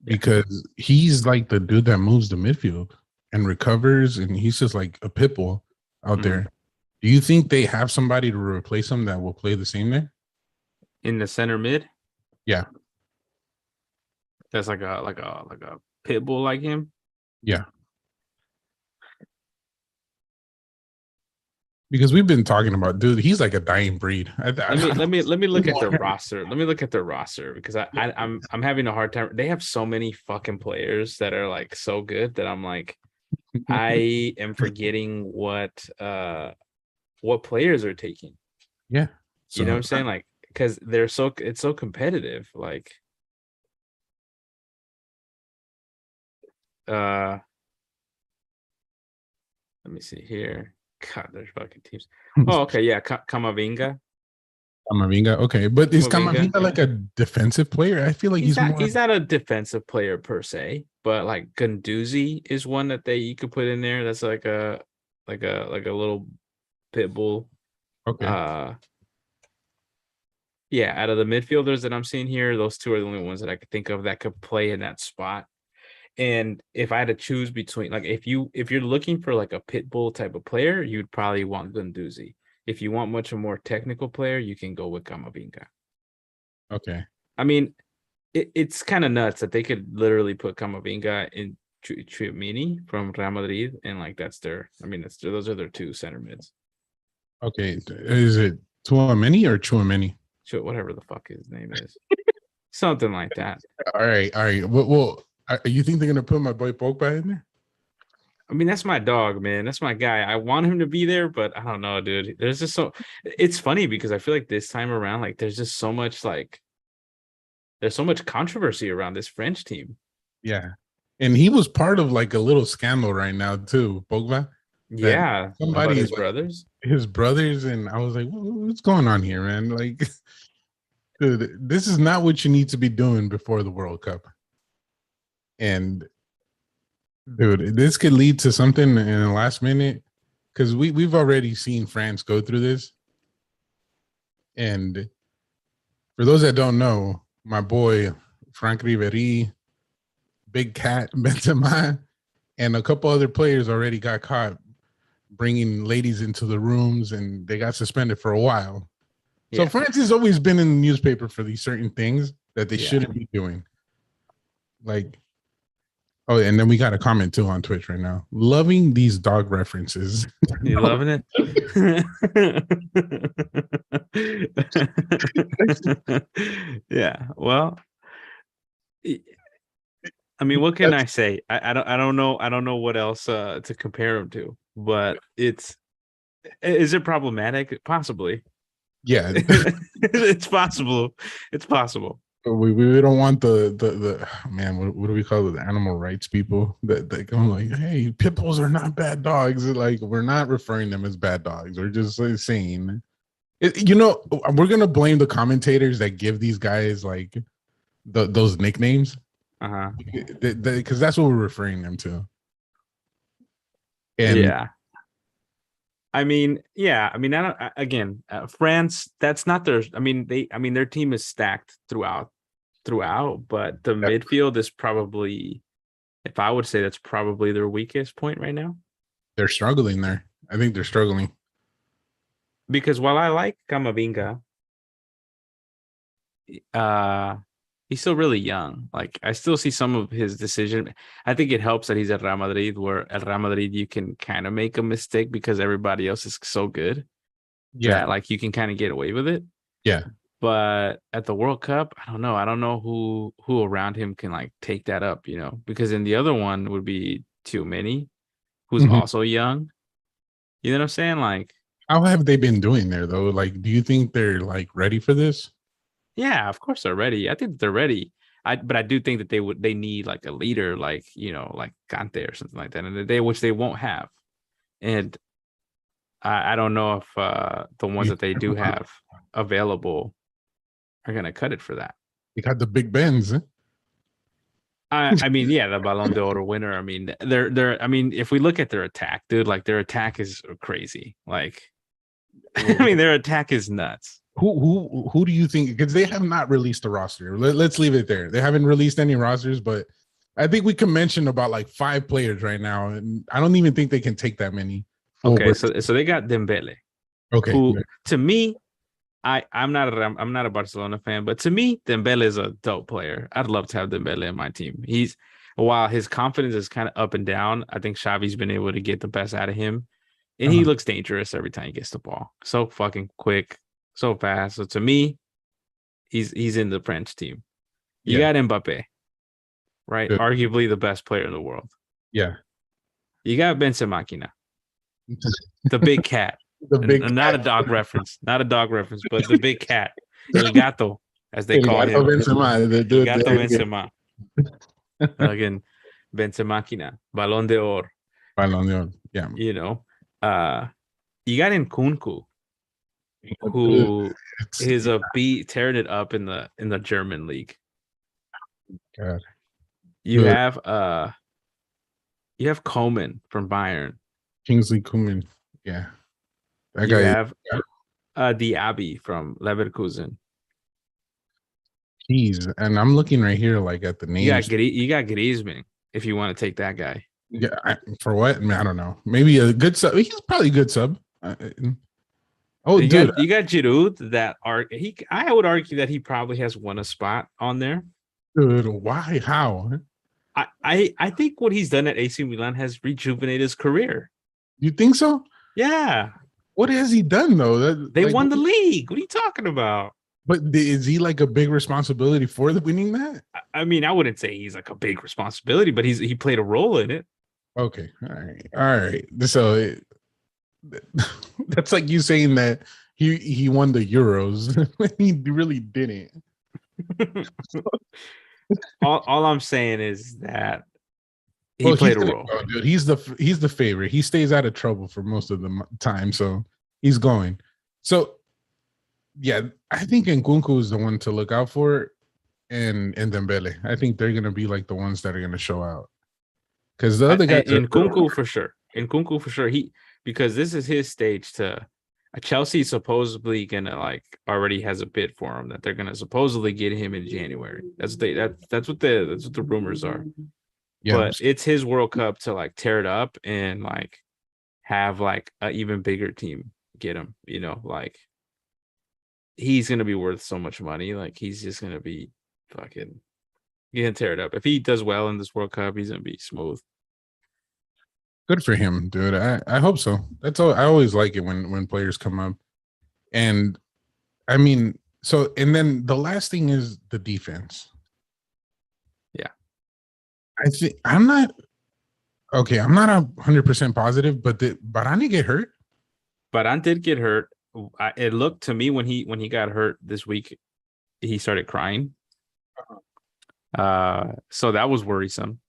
Because he's like the dude that moves the midfield and recovers, and he's just like a pit bull out there. Do you think they have somebody to replace him that will play the same there? In the center mid? Yeah. That's like a pit bull like him? Yeah. Because we've been talking about, dude, he's like a dying breed. Let me look at their roster. Let me look at their roster because I'm having a hard time. They have so many fucking players that are like so good that I'm like, I am forgetting what players are taking. Yeah. So, you know what I'm saying? Like, because it's so competitive. Like, let me see here. God, there's fucking teams. Oh, okay, yeah, Camavinga. Camavinga, okay, but is Camavinga like a defensive player? I feel like he's not a defensive player per se, but like Guendouzi is one that you could put in there. That's like a little pit bull. Okay. Yeah, out of the midfielders that I'm seeing here, those two are the only ones that I could think of that could play in that spot. And if I had to choose between, like, if you're looking for like a pit bull type of player, you'd probably want Guendouzi. If you want much a more technical player, you can go with Camavinga. Okay. I mean, it's kind of nuts that they could literally put Camavinga in Tchouaméni from Real Madrid, and like those are their two center mids. Okay, is it Tchouaméni or Tchouaméni? Whatever the fuck his name is, something like that. All right. Well, you think they're gonna put my boy Pogba in there? I mean, that's my dog, man. That's my guy. I want him to be there, but I don't know, dude. There's just it's funny because I feel like this time around, like there's just so much there's so much controversy around this French team. Yeah. And he was part of like a little scandal right now too, Pogba. Yeah. Somebody his brothers. His brothers, and I was like, what's going on here, man? Like, dude, this is not what you need to be doing before the World Cup. And dude, this could lead to something in the last minute because we've already seen France go through this. And for those that don't know, my boy Frank Ribéry, Big Cat Benzema, and a couple other players already got caught bringing ladies into the rooms, and they got suspended for a while. Yeah. So France has always been in the newspaper for these certain things that they shouldn't be doing. Like, oh, and then we got a comment too on Twitch right now. Loving these dog references. You loving it? Yeah. Well, I mean, what can I say? I don't know. I don't know what else to compare them to. But is it problematic? Possibly. Yeah. It's possible. It's possible. We don't want the man, what do we call it? The animal rights people that go like, hey, pit bulls are not bad dogs. Like, we're not referring them as bad dogs. We're just saying we're gonna blame the commentators that give these guys like those nicknames. Because that's what we're referring them to. And yeah. I mean, France, that's not their, their team is stacked throughout, but the midfield is probably, if I would say, that's probably their weakest point right now. They're struggling there. I think they're struggling. Because while I like Camavinga, he's still really young. Like, I still see some of his decision. I think it helps that he's at Real Madrid, where at Real Madrid you can kind of make a mistake because everybody else is so good. Yeah, like you can kind of get away with it. Yeah. But at the World Cup, I don't know. I don't know who around him can like take that up, because then the other one would be too many, who's Mhm. also young. You know what I'm saying? Like, How have they been doing there though? Like, do you think they're like ready for this? yeah, of course they're ready. I think they're ready. But I do think that they need like a leader, like like Kante or something like that, and which they won't have. And I don't know if the ones You- that they do have available are gonna cut it for that. They got the Big Bens. Huh? I mean, yeah, the Ballon d'Or winner. I mean, they're. I mean, if we look at their attack, dude, like their attack is crazy. Like, I mean, their attack is nuts. Who do you think? Because they have not released the roster. Let's leave it there. They haven't released any rosters, but I think we can mention about like 5 players right now, and I don't even think they can take that many. Okay, Over. so they got Dembele, Okay, who to me, I'm not a Barcelona fan, but to me, Dembele is a dope player. I'd love to have Dembele in my team. While his confidence is kind of up and down, I think Xavi's been able to get the best out of him, and he looks dangerous every time he gets the ball. So fucking quick, so fast. So to me, he's in the French team. You got Mbappe, right? Good. Arguably the best player in the world. Yeah. You got Benzema, the big cat. The big Not cat. a dog reference, but the big cat, El Gato, as they call him. Benzema, the dude. Gato Benzema. Again, Benzema, Ballon d'Or. Ballon d'Or. Yeah. You got Nkunku, who is a beat tearing it up in the German league. God. You have Coman from Bayern. Kingsley Coman. Yeah. That You guy have Diaby from Leverkusen. Jeez, and I'm looking right here, like at the names. You got Griezmann if you want to take that guy. Yeah, for what? I mean, I don't know. Maybe a good sub. He's probably a good sub. You got Giroud that I would argue that he probably has won a spot on there. Dude, why? How? I think what he's done at AC Milan has rejuvenated his career. You think so? Yeah. What has he done though? They won the league. What are you talking about? But is he like a big responsibility for winning that? I mean, I wouldn't say he's like a big responsibility, but he played a role in it. Okay, all right. So that's like you saying that he won the Euros when he really didn't. all I'm saying is that he played a role. Go, dude. He's the favorite. He stays out of trouble for most of the time, so he's going. So yeah, I think Nkunku is the one to look out for, and Dembele. I think they're gonna be like the ones that are gonna show out. Because the other guys, Nkunku for sure. Because this is his stage to. Chelsea supposedly gonna already has a bid for him that they're gonna supposedly get him in January. That's what the rumors are. yeah, But it's his World Cup to tear it up and have an even bigger team get him. He's gonna be worth so much money. He's just gonna be fucking gonna tear it up. If he does well in this World Cup, he's gonna be smooth. good for him, dude. I hope so. That's all. I always like it when players come up, and I mean, and then the last thing is the defense. Yeah, I think I'm not 100% positive, but did Barani get hurt? Baran did get hurt. It looked to me when he got hurt this week, he started crying. So that was worrisome.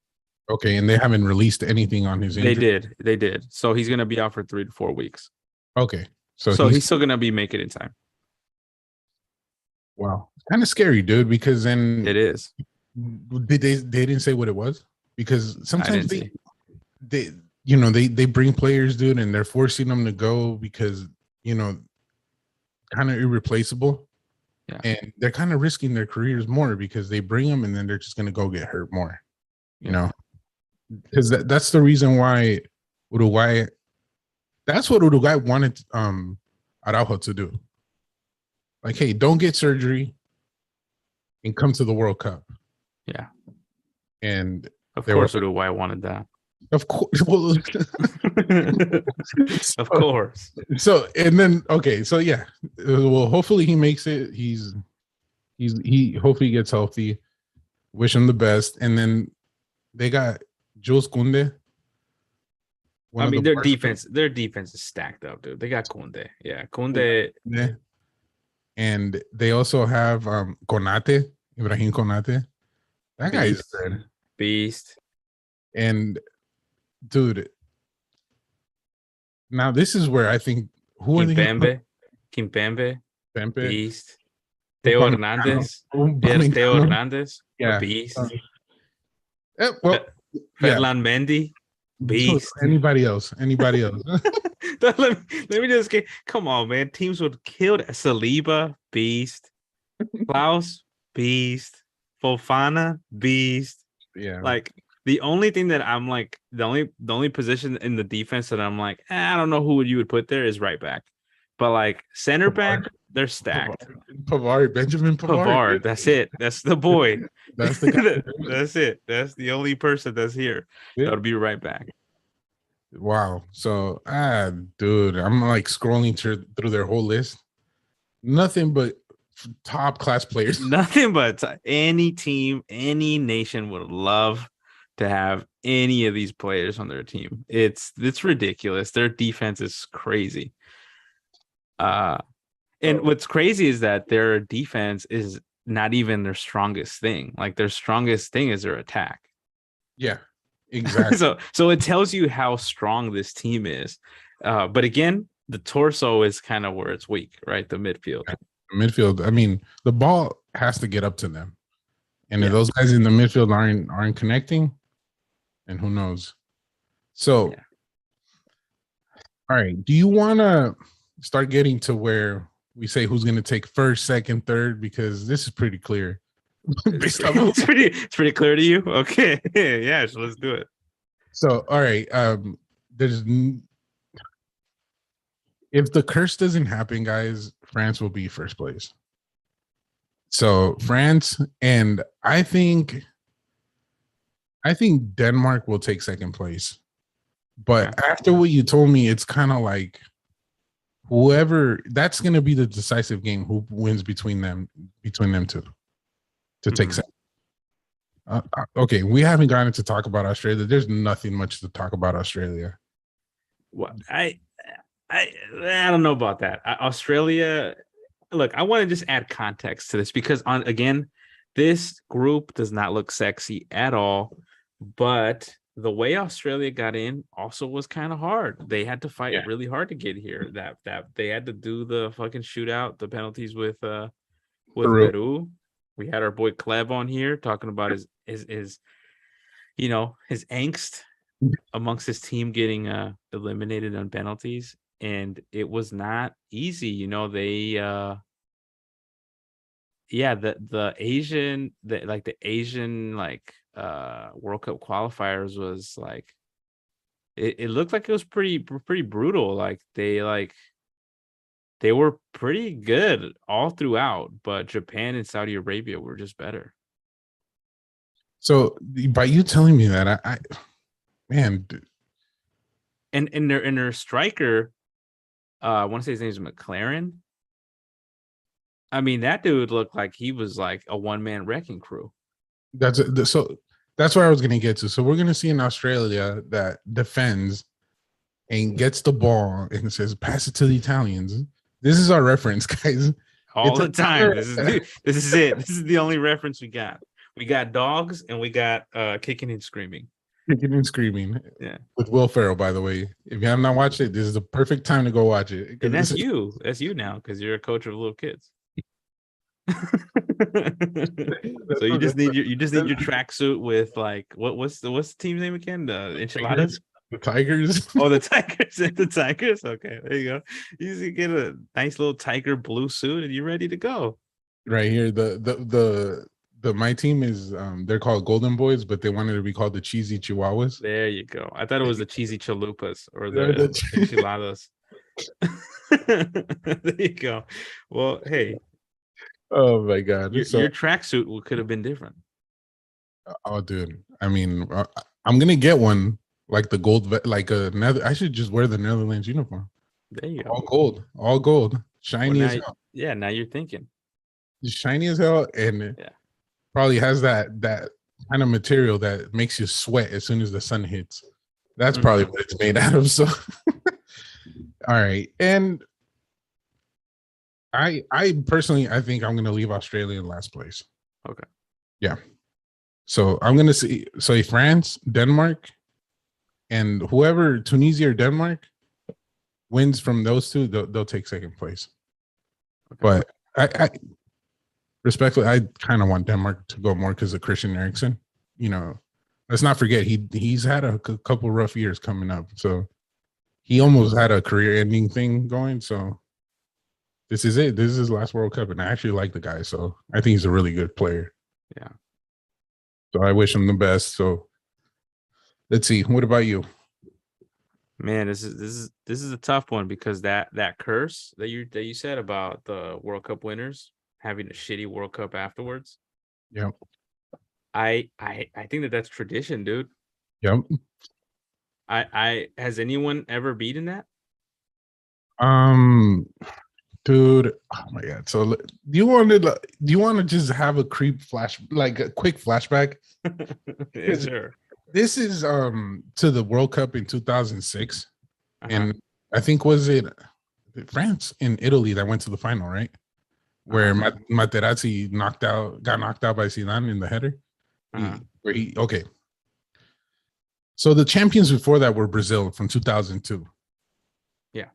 Okay, and they haven't released anything on his injury. They did. So he's gonna be out for 3 to 4 weeks. Okay, so he's still gonna be making it in time. Wow, it's kind of scary, dude. Because then it is. They didn't say what it was, because sometimes they bring players, dude, and they're forcing them to go because kind of irreplaceable. Yeah. And they're kind of risking their careers more because they bring them and then they're just going to go get hurt more, because that's the reason why Uruguay, that's what Uruguay wanted Araujo to do. Hey, don't get surgery and come to the World Cup. Yeah. And of course Uruguay wanted that. Of course. Well, Of course. So and then okay, so yeah. Well, hopefully he makes it. He hopefully gets healthy. Wish him the best. And then they got Jules Kunde. I mean, their defense is stacked up, dude. They got Kunde. Yeah, Kunde. Yeah. And they also have Konate, Ibrahim Konate. That guy is good. Beast. And dude, now this is where I think Kimpembe. Pempe, Beast. Theo Hernandez. Yes, Theo Hernandez. Yeah. Beast. Well, Ferdinand Mendy. Beast. Anybody else? let me just get. Come on, man. Teams would kill that. Saliba, beast. Klaus, beast. Fofana, beast. Yeah. Like the only thing that I'm like, the only position in the defense that I'm like, I don't know who you would put there is right back. But like center back, they're stacked. Benjamin Pavard. That's it. That's the boy. That's the guy. That's it. That's the only person that's here. Yeah. That'll be right back. Wow. So, dude, I'm like scrolling through their whole list. Nothing but top class players. Nothing but any team, any nation would love to have any of these players on their team. It's ridiculous. Their defense is crazy. And what's crazy is that their defense is not even their strongest thing. Like their strongest thing is their attack. Yeah, exactly. so it tells you how strong this team is. But again, the torso is kind of where it's weak, right? The midfield. I mean, the ball has to get up to them. And if those guys in the midfield aren't connecting, and who knows? So, all right. Do you want to start getting to where we say who's going to take first, second, third? Because this is pretty clear. It's pretty clear to you. Okay. Yeah, so let's do it. So, all right. If the curse doesn't happen, guys, France will be first place. So France, and I think Denmark will take second place. But after what you told me, it's kind of like whoever, that's going to be the decisive game. Who wins between them two to take second. Okay, we haven't gotten to talk about Australia. There's nothing much to talk about Australia. Well, I don't know about that. Australia, look, I want to just add context to this because again, this group does not look sexy at all. But the way Australia got in also was kind of hard. They had to fight really hard to get here. That they had to do the fucking shootout, the penalties with Peru. We had our boy Cleb on here talking about his angst amongst his team getting eliminated on penalties, and it was not easy. They the Asian World Cup qualifiers was like it looked like it was pretty brutal. Like they were pretty good all throughout, but Japan and Saudi Arabia were just better. So by you telling me that, and their striker, I want to say his name is McLaren. I mean, that dude looked like he was like a one-man wrecking crew. That's where I was going to get to. So we're going to see in Australia that defends and gets the ball and says, pass it to the Italians. This is our reference, guys. All the time. This is it. This is the only reference we got. We got dogs and we got kicking and screaming. Kicking and screaming. Yeah. With Will Ferrell, by the way. If you have not watched it, this is the perfect time to go watch it. And that's you. That's you now because you're a coach of little kids. So you just need your tracksuit with like what's the team's name again? The Enchiladas? The Tigers. Oh, the Tigers. The Tigers. Okay, there you go. You just get a nice little tiger blue suit and you're ready to go. Right here. The my team is they're called Golden Boys, but they wanted to be called the Cheesy Chihuahuas. There you go. I thought it was the Cheesy Chalupas or the Enchiladas. There you go. Well, hey. Oh my God! Your tracksuit could have been different. Oh, dude. I mean, I'm gonna get one like the gold, like a I should just wear the Netherlands uniform. There you All go. gold, Well, shiny now, as hell, yeah, now you're thinking. shiny as hell, and Yeah. probably has that kind of material that makes you sweat as soon as the sun hits. That's probably what it's made out of. So, all right, and I personally I think I'm gonna leave Australia in last place. Okay. Yeah. So I'm gonna say France, Denmark, and whoever Tunisia or Denmark wins from those two, they'll take second place. Okay. But I respectfully, I kind of want Denmark to go more because of Christian Eriksen. You know, let's not forget he's had a couple rough years coming up. So he almost had a career-ending thing going. So this is it. This is his last World Cup, and I actually like the guy. So I think he's a really good player. Yeah. So I wish him the best. So let's see. What about you? Man, this is a tough one because that curse that you said about the World Cup winners having a shitty World Cup afterwards. Yep. I think that's tradition, dude. Yep. I has anyone ever beaten that? Dude, oh my god. So do you want to just have a quick flashback? Yeah, sure. This is to the World Cup in 2006. Uh-huh. And I think was it France and Italy that went to the final, right? Where Materazzi got knocked out by Zidane in the header. Okay. So the champions before that were Brazil from 2002. Yeah.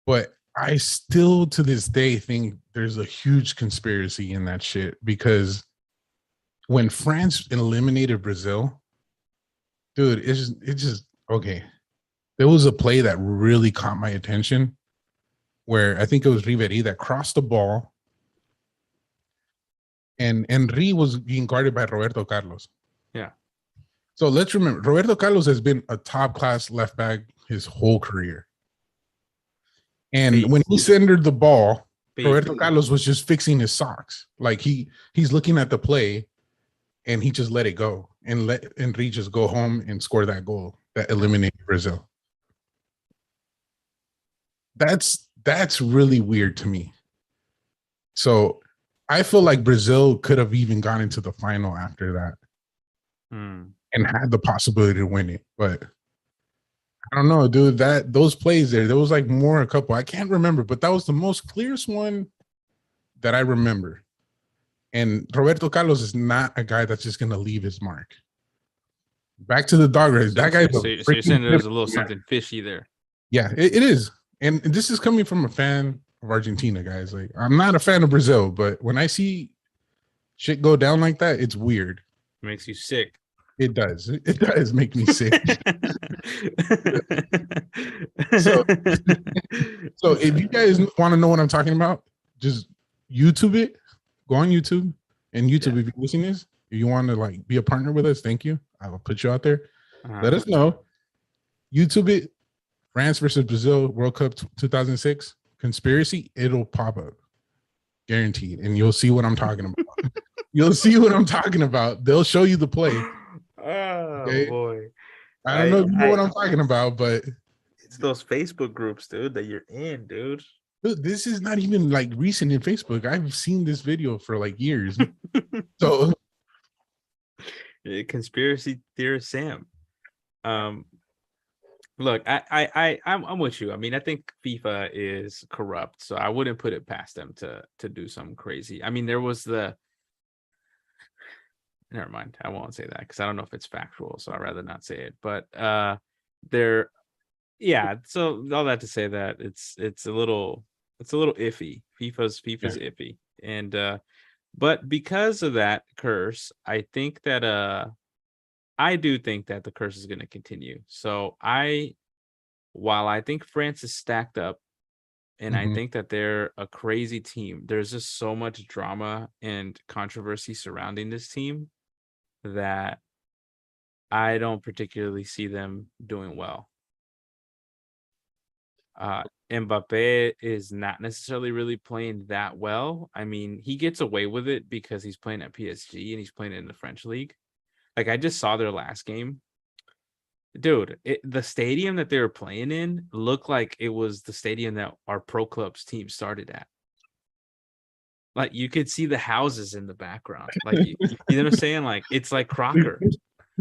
But I still to this day think there's a huge conspiracy in that shit because when France eliminated Brazil, dude, it's just okay. There was a play that really caught my attention where I think it was Riveri that crossed the ball and Henry was being guarded by Roberto Carlos. Yeah. So let's remember, Roberto Carlos has been a top class left back his whole career. And when he centered the ball, Roberto Carlos was just fixing his socks. Like he's looking at the play and he just let it go and let Henry just go home and score that goal that eliminated Brazil. That's really weird to me. So I feel like Brazil could have even gone into the final after that and had the possibility to win it. But I don't know, dude, those plays there was like a couple. I can't remember, but that was the most clearest one that I remember. And Roberto Carlos is not a guy that's just going to leave his mark. Back to the dog race. That guy. So you're saying there's a little something fishy there. Yeah, it is. And this is coming from a fan of Argentina, guys. Like, I'm not a fan of Brazil, but when I see shit go down like that, it's weird. It makes you sick. It does. It does make me sick. So if you guys want to know what I'm talking about, just YouTube it. Go on YouTube and YouTube if you're listening to this. If you want to like be a partner with us, thank you. I will put you out there. Let us know. YouTube it. France versus Brazil World Cup 2006 conspiracy. It'll pop up, guaranteed, and you'll see what I'm talking about. You'll see what I'm talking about. They'll show you the play. Oh boy, I don't know if you know what I'm talking about, but it's those Facebook groups, dude, that you're in, dude. Dude, this is not even like recent in Facebook. I've seen this video for like years. So, conspiracy theorist Sam. Look, I'm with you. I mean, I think FIFA is corrupt, so I wouldn't put it past them to do something crazy. I mean, there was never mind. I won't say that because I don't know if it's factual, so I'd rather not say it. But yeah. So all that to say that it's a little iffy. FIFA's iffy, and but because of that curse, I think that I do think that the curse is going to continue. So while I think France is stacked up and I think that they're a crazy team, there's just so much drama and controversy surrounding this team that I don't particularly see them doing well. Mbappe is not necessarily really playing that well. I mean, he gets away with it because he's playing at PSG and he's playing in the French league. Like I just saw their last game Dude, the stadium that they were playing in looked like it was the stadium that our pro club's team started at. Like you could see the houses in the background. Like you know what I'm saying? Like it's like Crocker.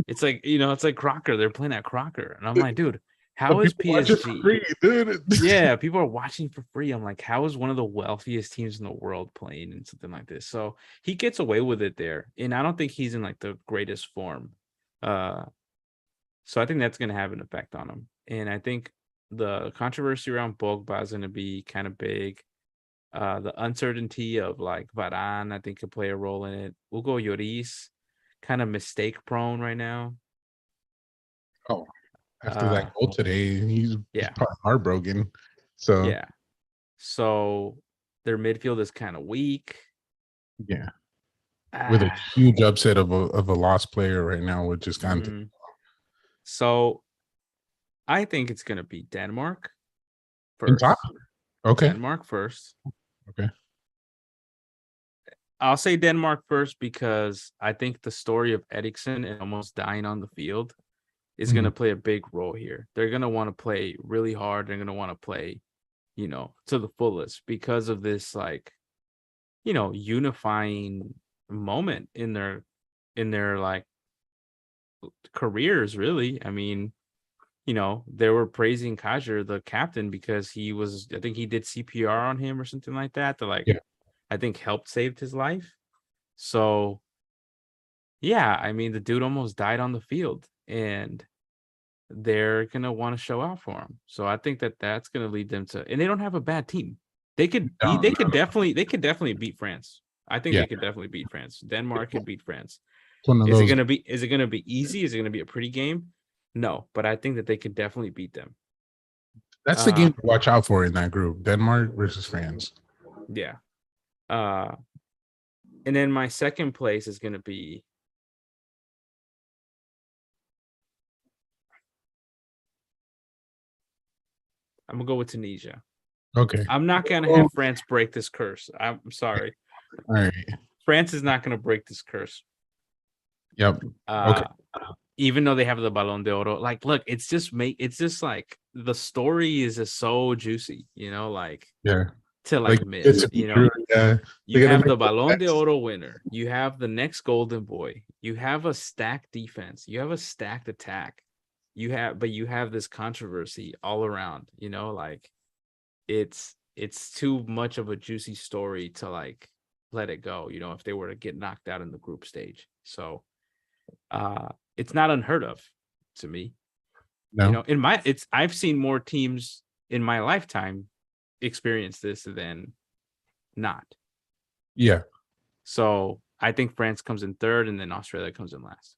It's like, it's like Crocker. They're playing at Crocker. And I'm like, dude, how is People watch it for PSG? free, dude. Yeah, people are watching for free. I'm like, how is one of the wealthiest teams in the world playing in something like this? So he gets away with it there. And I don't think he's in like the greatest form. So I think that's going to have an effect on him. And I think the controversy around Pogba is going to be kind of big. The uncertainty of like Varane, I think, could play a role in it. Hugo Lloris, kind of mistake prone right now. Oh, after that goal today, he's Yeah. probably heartbroken. So Yeah. So their midfield is kind of weak. yeah, with a huge upset of a lost player right now, which is kind of. So I think it's going to be Denmark In first. top? Okay. Denmark first. Okay. I'll say Denmark first because I think the story of Eriksen and almost dying on the field is going to play a big role here. They're going to want to play really hard. They're going to want to play, to the fullest because of this, like, unifying moment in their like careers, really. I mean, they were praising Kajer, the captain, because I think he did CPR on him or something like that to I think helped saved his life. So yeah, I mean, the dude almost died on the field and they're going to want to show out for him. So I think that's going to lead them to, and they don't have a bad team. They could definitely beat France. I think they could definitely beat France. Denmark could beat France. Is it going to be easy? Is it going to be a pretty game? No, but I think that they could definitely beat them. That's the game to watch out for in that group. Denmark versus France. Yeah. And then my second place is going to be I'm going to go with Tunisia. Okay. I'm not going to have France break this curse. I'm sorry. All right. France is not going to break this curse. Yep. Okay. Even though they have the Ballon d'Oro, like, look, it's just like the story is just so juicy, to like miss, you have the Ballon d'Oro winner, you have the next Golden Boy, you have a stacked defense, you have a stacked attack, you have this controversy all around, like it's too much of a juicy story to like let it go, if they were to get knocked out in the group stage. So it's not unheard of to me. No. I've seen more teams in my lifetime experience this than not. Yeah. So I think France comes in third and then Australia comes in last.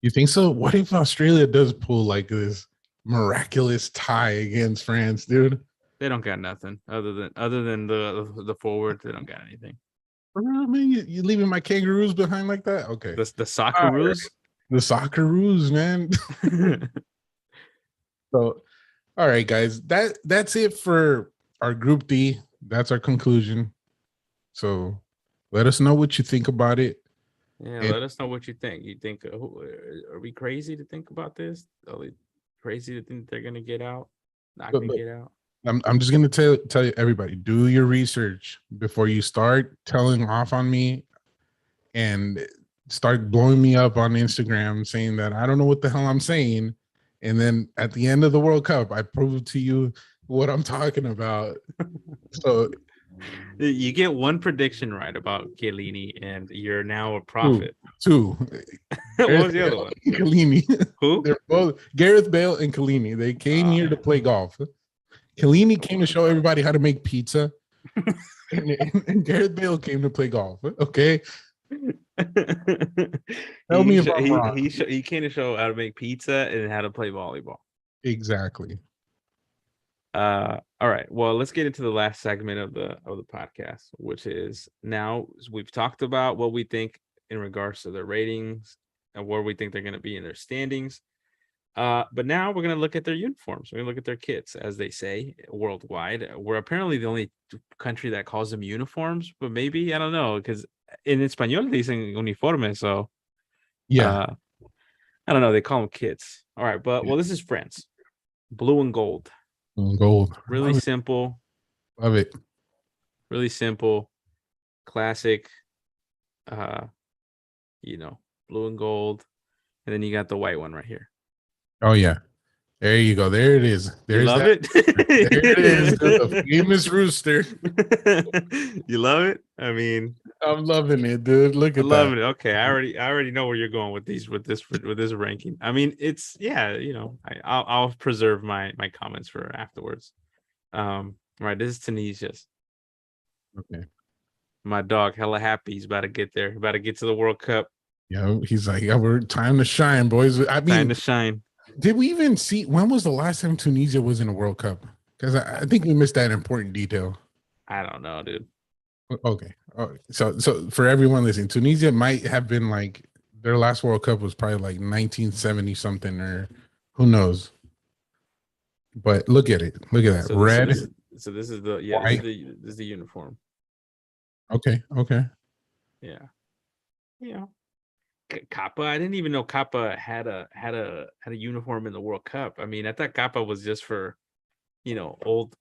You think so? What if Australia does pull like this miraculous tie against France, dude? They don't got nothing other than the forward. They don't got anything. I mean, you leaving my kangaroos behind like that? Okay. The Socceroos? The Socceroos, man. So, all right, guys. That's it for our Group D. That's our conclusion. So, let us know what you think about it. Yeah, let us know what you think. You think, are we crazy to think about this? Are we crazy to think they're going to get out? Not going to get out? I'm just going to tell you, everybody, do your research before you start telling off on me and start blowing me up on Instagram saying that I don't know what the hell I'm saying. And then at the end of the World Cup, I prove to you what I'm talking about. So you get one prediction right about Chiellini and you're now a prophet. Two. What was the other one? Chiellini. Who? They're both Gareth Bale and Chiellini. They came here to play golf. Chiellini came to show everybody how to make pizza, and Gareth Bale came to play golf. Okay. Tell me if I'm wrong. He came to show how to make pizza and how to play volleyball. Exactly. All right. Well, let's get into the last segment of the podcast, which is now we've talked about what we think in regards to their ratings and where we think they're going to be in their standings. But now we're going to look at their uniforms. We're going to look at their kits, as they say, worldwide. We're apparently the only country that calls them uniforms, but maybe, I don't know, because in Espanol they say uniforme. So, yeah. I don't know. They call them kits. All right, but well, this is France. Blue and gold. Gold. Really simple. Love it. Really simple. Classic. Blue and gold. And then you got the white one right here. Oh yeah. There you go. There it is. You There's love that. it? There it is. The famous rooster. You love it? I mean, I'm loving it, dude. Look I at love that. it. Okay, I already know where you're going with this ranking. I mean, it's I'll preserve my comments for afterwards. Right, this is Tunisia's. Okay. My dog, hella happy. He's about to get there. About to get to the World Cup. Yeah, he's like, yeah, we're time to shine, boys. I Time mean, to shine. did we even see when was the last time Tunisia was in a World Cup? Because I think we missed that important detail. I don't know, dude. Okay. So for everyone listening, Tunisia might have been like their last World Cup was probably like 1970 something or who knows. But look at it. Look at that. So Red. this is the white. this is the uniform. Okay. Yeah. Kappa. I didn't even know Kappa had a uniform in the World Cup. I mean, I thought Kappa was just for, old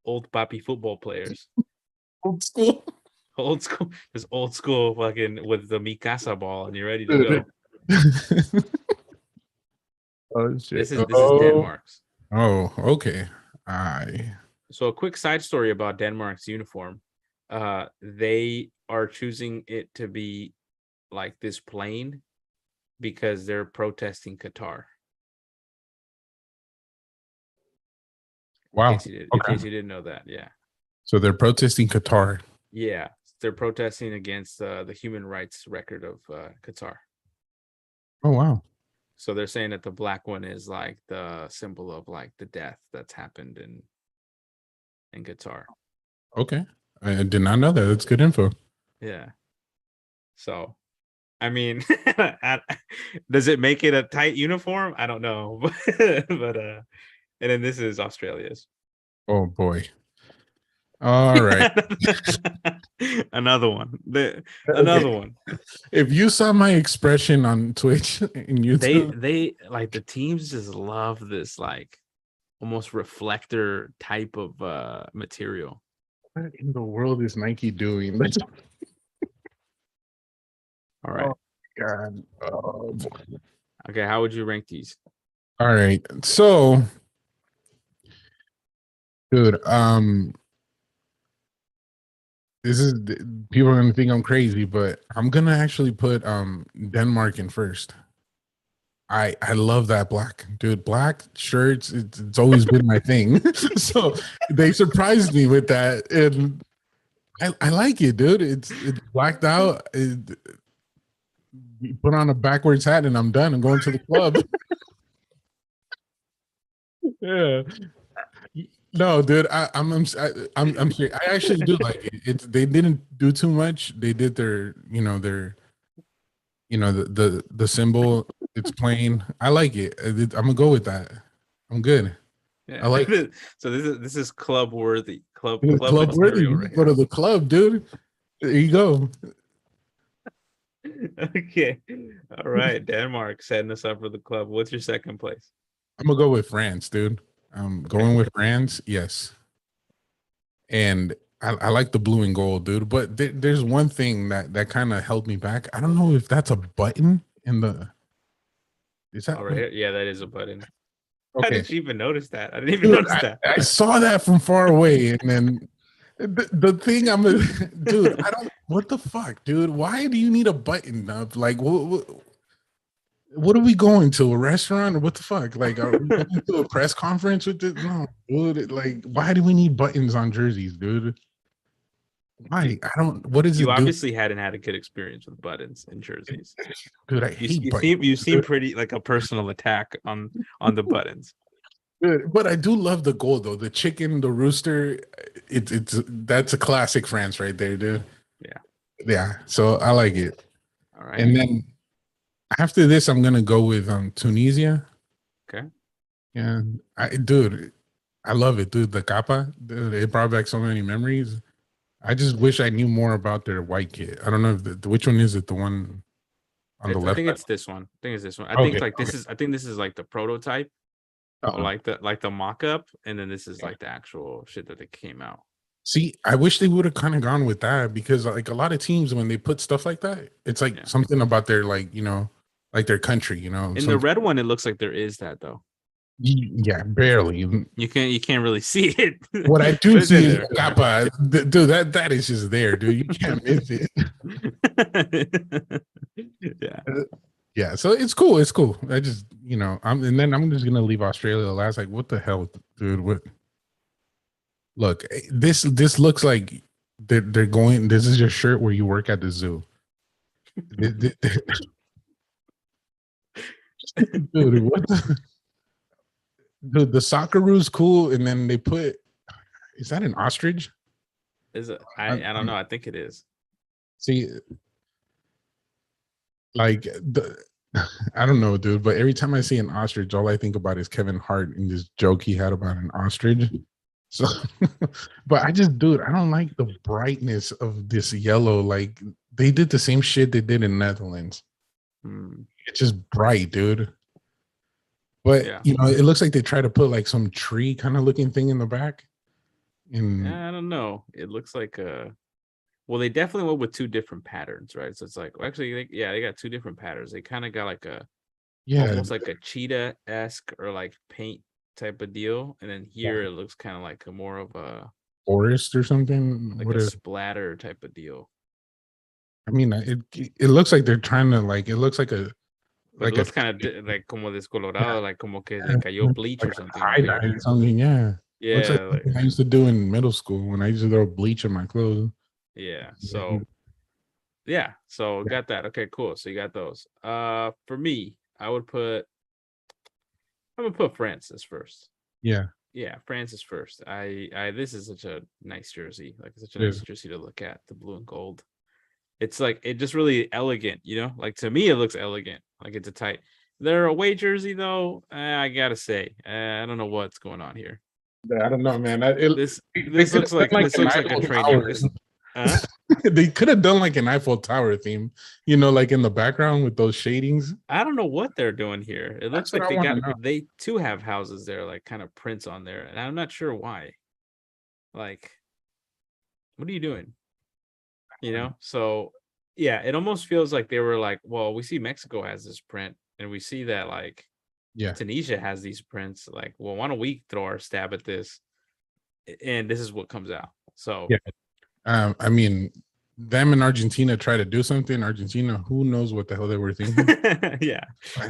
papi football players. Old school. Just old school fucking with the Mikasa ball and you're ready to go. Oh shit. This is Denmark's. Oh, okay. So a quick side story about Denmark's uniform. They are choosing it to be like this plain because they're protesting Qatar. Wow. In case you didn't know that, yeah. So they're protesting Qatar. Yeah, they're protesting against the human rights record of Qatar. Oh wow. So they're saying that the black one is like the symbol of like the death that's happened in Qatar. Okay. I did not know that. That's good info. Yeah. So, I mean, does it make it a tight uniform? I don't know, but and then this is Australia's. Oh boy. All right. Another one. Another one. If you saw my expression on Twitch and YouTube, they like the teams just love this like almost reflector type of material. what in the world is Nike doing? All right. Oh, God. Oh, boy. Okay, how would you rank these? All right. So, dude, this is people are gonna think I'm crazy, but I'm gonna actually put Denmark in first. I love that black, dude. Black shirts, it's always been my thing. So they surprised me with that, and I like it, dude. It's blacked out. You put on a backwards hat, and I'm done. I'm going to the club. Yeah. No, dude, I'm serious. I actually do like it. They didn't do too much. They did their the symbol. It's plain. I like it. I'm gonna go with that. I'm good. Yeah. I like it. So this is club worthy. Club Club worthy. material You right can go to the club, dude. There you go. Okay. All right. Denmark setting us up for the club. What's your second place? I'm gonna go with France, dude. I'm going with France. Yes. And I like the blue and gold, dude. But there's one thing that kind of held me back. I don't know if that's a button in the. Is that right here? Yeah, that is a button. Okay. How did you even notice that? I didn't even notice that. I saw that from far away, and then the thing dude. I don't. What the fuck, dude? Why do you need a button up? Like, what are we going to, a restaurant or what the fuck? Like, are we going to a press conference with this? No, dude. Like, why do we need buttons on jerseys, dude? Why? I don't. What is it? You obviously hadn't had a good experience with buttons in jerseys, dude. I hate buttons. You seem pretty like a personal attack on the buttons. Dude, but I do love the gold though. The chicken, the rooster. That's a classic France right there, dude. Yeah. So I like it. All right. And then after this, I'm gonna go with Tunisia. Okay. Yeah, dude, I love it, dude. The Kappa, dude, it brought back so many memories. I just wish I knew more about their white kit. I don't know if which one is it. The one on the I left think side. it's this one. I think it's this one. I Okay, think like okay. I think this is like the prototype, or Uh-uh. like the mock-up, and then this is Yeah. like the actual shit that it came out. See, I wish they would have kind of gone with that because like a lot of teams when they put stuff like that, it's like Yeah. something about their like, like their country, In the red one, it looks like there is that though. Yeah, barely. You can't really see it. What I But do it's in see is there. Kappa. Dude, that is just there, dude. You can't miss it. Yeah. Yeah, so it's cool. It's cool. I just, and then I'm just gonna leave Australia last. Like, what the hell, dude? What? Look, this looks like they're going. This is your shirt where you work at the zoo. Dude, what the? Dude, the Socceroos cool, and then they put. Is that an ostrich? Is it? I don't know. I think it is. See, like I don't know, dude, but every time I see an ostrich, all I think about is Kevin Hart and this joke he had about an ostrich. So, but I just, dude, I don't like the brightness of this yellow. Like they did the same shit they did in Netherlands. It's just bright, dude. But Yeah. it looks like they try to put like some tree kind of looking thing in the back. And I don't know. It looks like well, they definitely went with two different patterns, right? So it's like, well, actually, they got two different patterns. They kind of got like almost like a cheetah-esque or like paint type of deal, and then here it looks kind of like a more of a forest or something. like a splatter type of deal. I mean, it looks like they're trying to like. It looks like a. But it looks kind of like como descolorado, like como que le cayó bleach or something. Or something, yeah. Yeah, looks like I used to do in middle school when I used to throw bleach in my clothes. Yeah. So got that. Okay, cool. So you got those. For me, I'm gonna put Francis first. Yeah. Yeah, Francis first. This is such a nice jersey. Like such a nice jersey to look at, the blue and gold. It's like it just really elegant, like to me it looks elegant. Like it's a tight. Their away jersey though, I gotta say, I don't know what's going on here. I don't know, man. This looks like a trademark. They could have done like an Eiffel Tower theme, like in the background with those shadings. I don't know what they're doing here. It looks like they too have houses there, like kind of prints on there, and I'm not sure why. Like, what are you doing? So yeah, it almost feels like they were like, well, we see Mexico has this print, and we see that like Tunisia has these prints. Like, well, why don't we throw our stab at this? And this is what comes out. So I mean, them and Argentina try to do something. Argentina, who knows what the hell they were thinking? Yeah,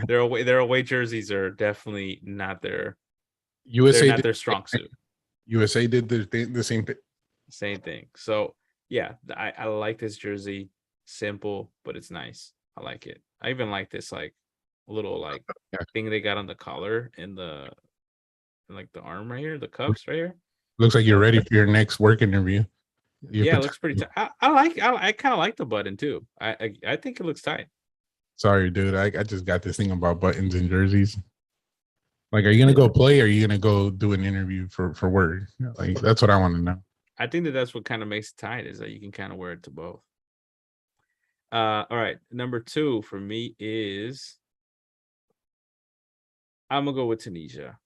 their away jerseys are definitely not their USA. They're not their strong suit. USA did the same thing. Same thing. So yeah, I like this jersey. Simple, but it's nice. I like it. I even like this like little like thing they got on the collar and like the arm right here, the cuffs right here. Looks like you're ready for your next work interview. Yeah, it looks pretty tight. I kind of like the button too. I think it looks tight. Sorry, dude. I just got this thing about buttons and jerseys. Like, are you gonna go play or are you gonna go do an interview for work? Like, that's what I want to know. I think that's what kind of makes it tight, is that you can kind of wear it to both. All right, number 2 for me is I'm gonna go with Tunisia.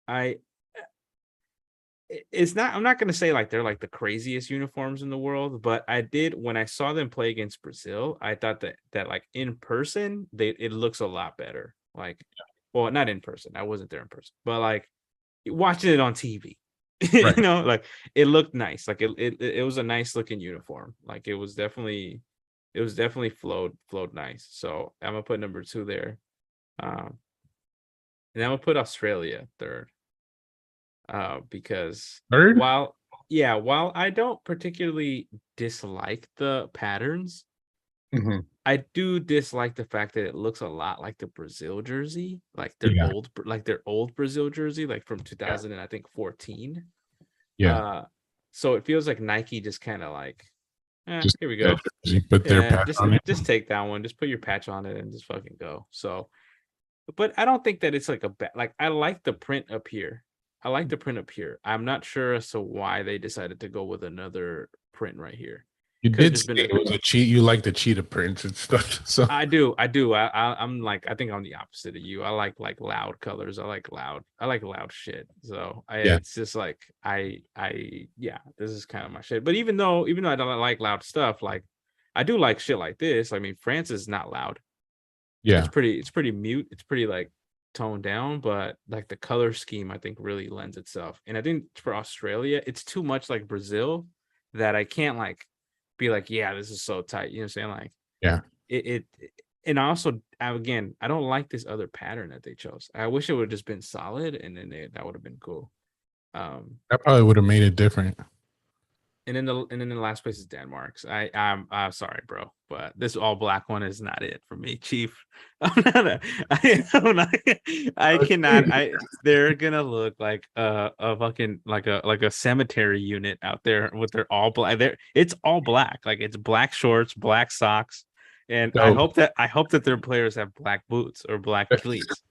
I'm not gonna say like they're like the craziest uniforms in the world, but I did, when I saw them play against Brazil, I thought that like in person it looks a lot better. Like, well, not in person, I wasn't there in person, but like watching it on TV, Right. like it looked nice. Like it was a nice looking uniform. Like it was definitely flowed nice. So I'm gonna put number 2 there, and I'm gonna put Australia third. Because Third? while I don't particularly dislike the patterns, I do dislike the fact that it looks a lot like the Brazil jersey, like their old Brazil jersey, like from 2014. Yeah. So it feels like Nike just kind of like, Just here we go. Put their patch on it. Just take that one, just put your patch on it and just fucking go. So, but I don't think that it's like a bad, like I like the print up here. I'm not sure as to why they decided to go with another print right here. You Could have did just say been. it was a cheat. You like the cheetah prints and stuff. So I do. I'm like, I think I'm the opposite of you. I like loud colors. I like loud shit. So yeah, it's just like yeah, this is kind of my shit. But even though I don't like loud stuff, like I do like shit like this. I mean, France is not loud. yeah, It's pretty mute. It's pretty like toned down, but like the color scheme I think really lends itself. And I think for Australia, it's too much like Brazil that I can't like be like, yeah, this is so tight. You know what I'm saying? Like yeah. it and also again, I don't like this other pattern that they chose. I wish it would have just been solid, and then that would have been cool. That probably would have made it different. And then the last place is Denmark's. I'm sorry, bro, but this all black one is not it for me, Chief. I cannot. They're gonna look like a fucking like a cemetery unit out there with their all black. It's all black, like it's black shorts, black socks, and I Dope. hope that their players have black boots or black cleats.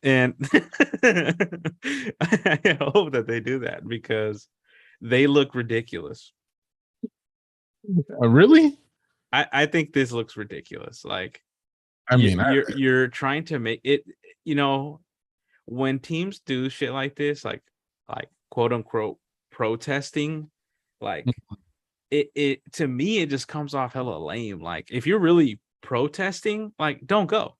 And I hope that they do that because they look ridiculous. Really? I think this looks ridiculous. Like, I mean, you're trying to make it. You know, when teams do shit like this, like quote unquote protesting, like it to me it just comes off hella lame. Like, if you're really protesting, like don't go.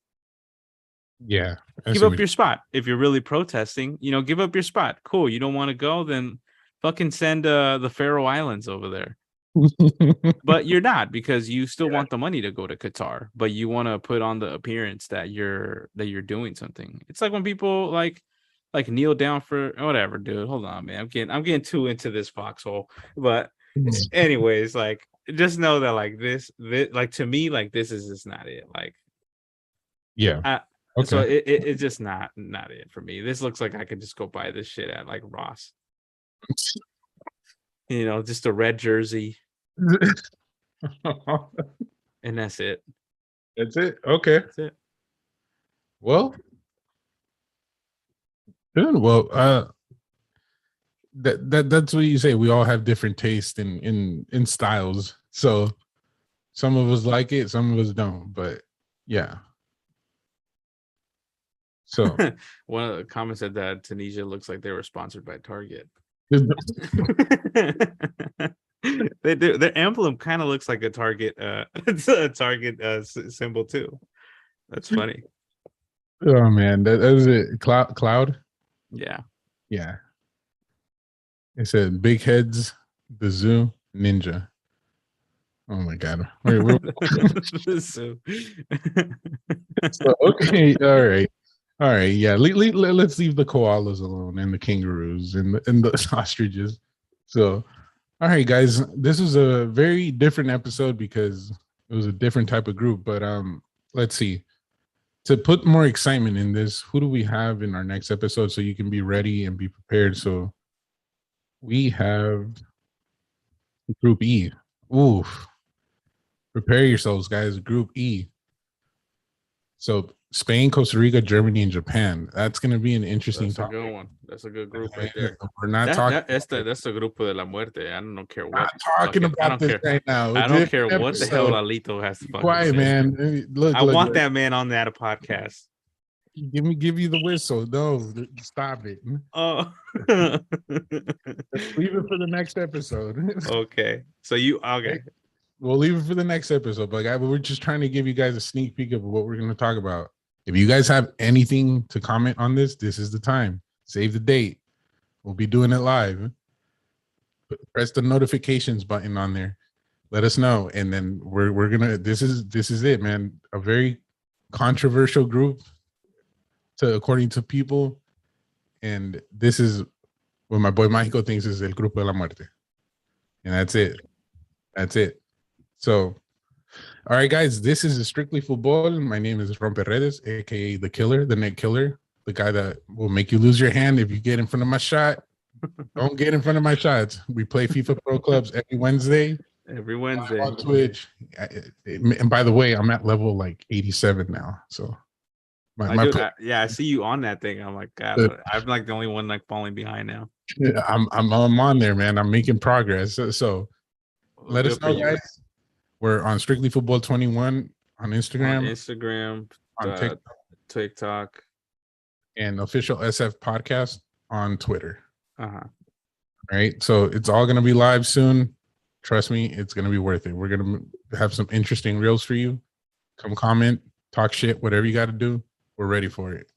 yeah. Give up your spot. If you're really protesting, give up your spot. Cool. You don't want to go, then fucking send the Faroe Islands over there. But you're not, because you still want the money to go to Qatar, but you want to put on the appearance that you're doing something. It's like when people like kneel down for whatever, dude. Hold on, man. I'm getting too into this foxhole. But anyways, like just know that like this like to me, like this is just not it. Like yeah. Okay. So it's just not it for me. This looks like I could just go buy this shit at like Ross. Just a red jersey. And that's it. That's it. Okay. That's it. Well, good. Well, that's what you say. We all have different tastes in styles. So some of us like it, some of us don't. But yeah. So one of the comments said that Tunisia looks like they were sponsored by Target. They do. Their emblem kind of looks like a Target. It's a Target symbol too. That's funny. Oh man, that is it. Cloud. Yeah. It said big heads, the zoo, ninja. Oh my god. We're So okay. All right. Yeah. Let's leave the koalas alone and the kangaroos and the ostriches. So, all right, guys. This is a very different episode because it was a different type of group. But let's see. To put more excitement in this, who do we have in our next episode so you can be ready and be prepared? So we have Group E. Oof. Prepare yourselves, guys. Group E. So Spain, Costa Rica, Germany, and Japan. That's going to be an interesting that's topic. A good one. That's a good group right there. We're not talking. That's the Grupo de la Muerte. I don't care what. Talking about this right now. I don't care what the hell Lalito has to fucking quiet, say. Man. Look, I want that man on that podcast. Give you the whistle. No, stop it. Oh, leave it for the next episode. Okay. So okay. We'll leave it for the next episode, but we're just trying to give you guys a sneak peek of what we're going to talk about. If you guys have anything to comment on this is the time. Save the date. We'll be doing it live. Press the notifications button on there. Let us know, and then we're gonna. This is it, man. A very controversial group, according to people, and this is what my boy Mágico thinks is el Grupo de la Muerte, and that's it. That's it. So, all right, guys, this is Strictly Football. My name is Romperredes, aka the Killer, the Net Killer, the guy that will make you lose your hand if you get in front of my shot. Don't get in front of my shots. We play FIFA Pro Clubs every Wednesday. On Twitch. And by the way, I'm at level like 87 now. So, I see you on that thing. I'm like, God, I'm like the only one like falling behind now. Yeah, I'm on there, man. I'm making progress. So Let us Good for know, you. guys. We're on Strictly Football 21 on On Instagram, Instagram, on TikTok, TikTok. and official SF podcast on Twitter. Uh-huh. Right. So it's all going to be live soon. Trust me, it's going to be worth it. We're going to have some interesting reels for you. Come comment, talk shit, whatever you got to do. We're ready for it.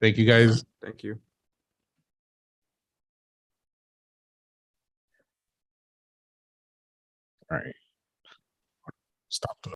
Thank you, guys. Thank you. All right. Stop.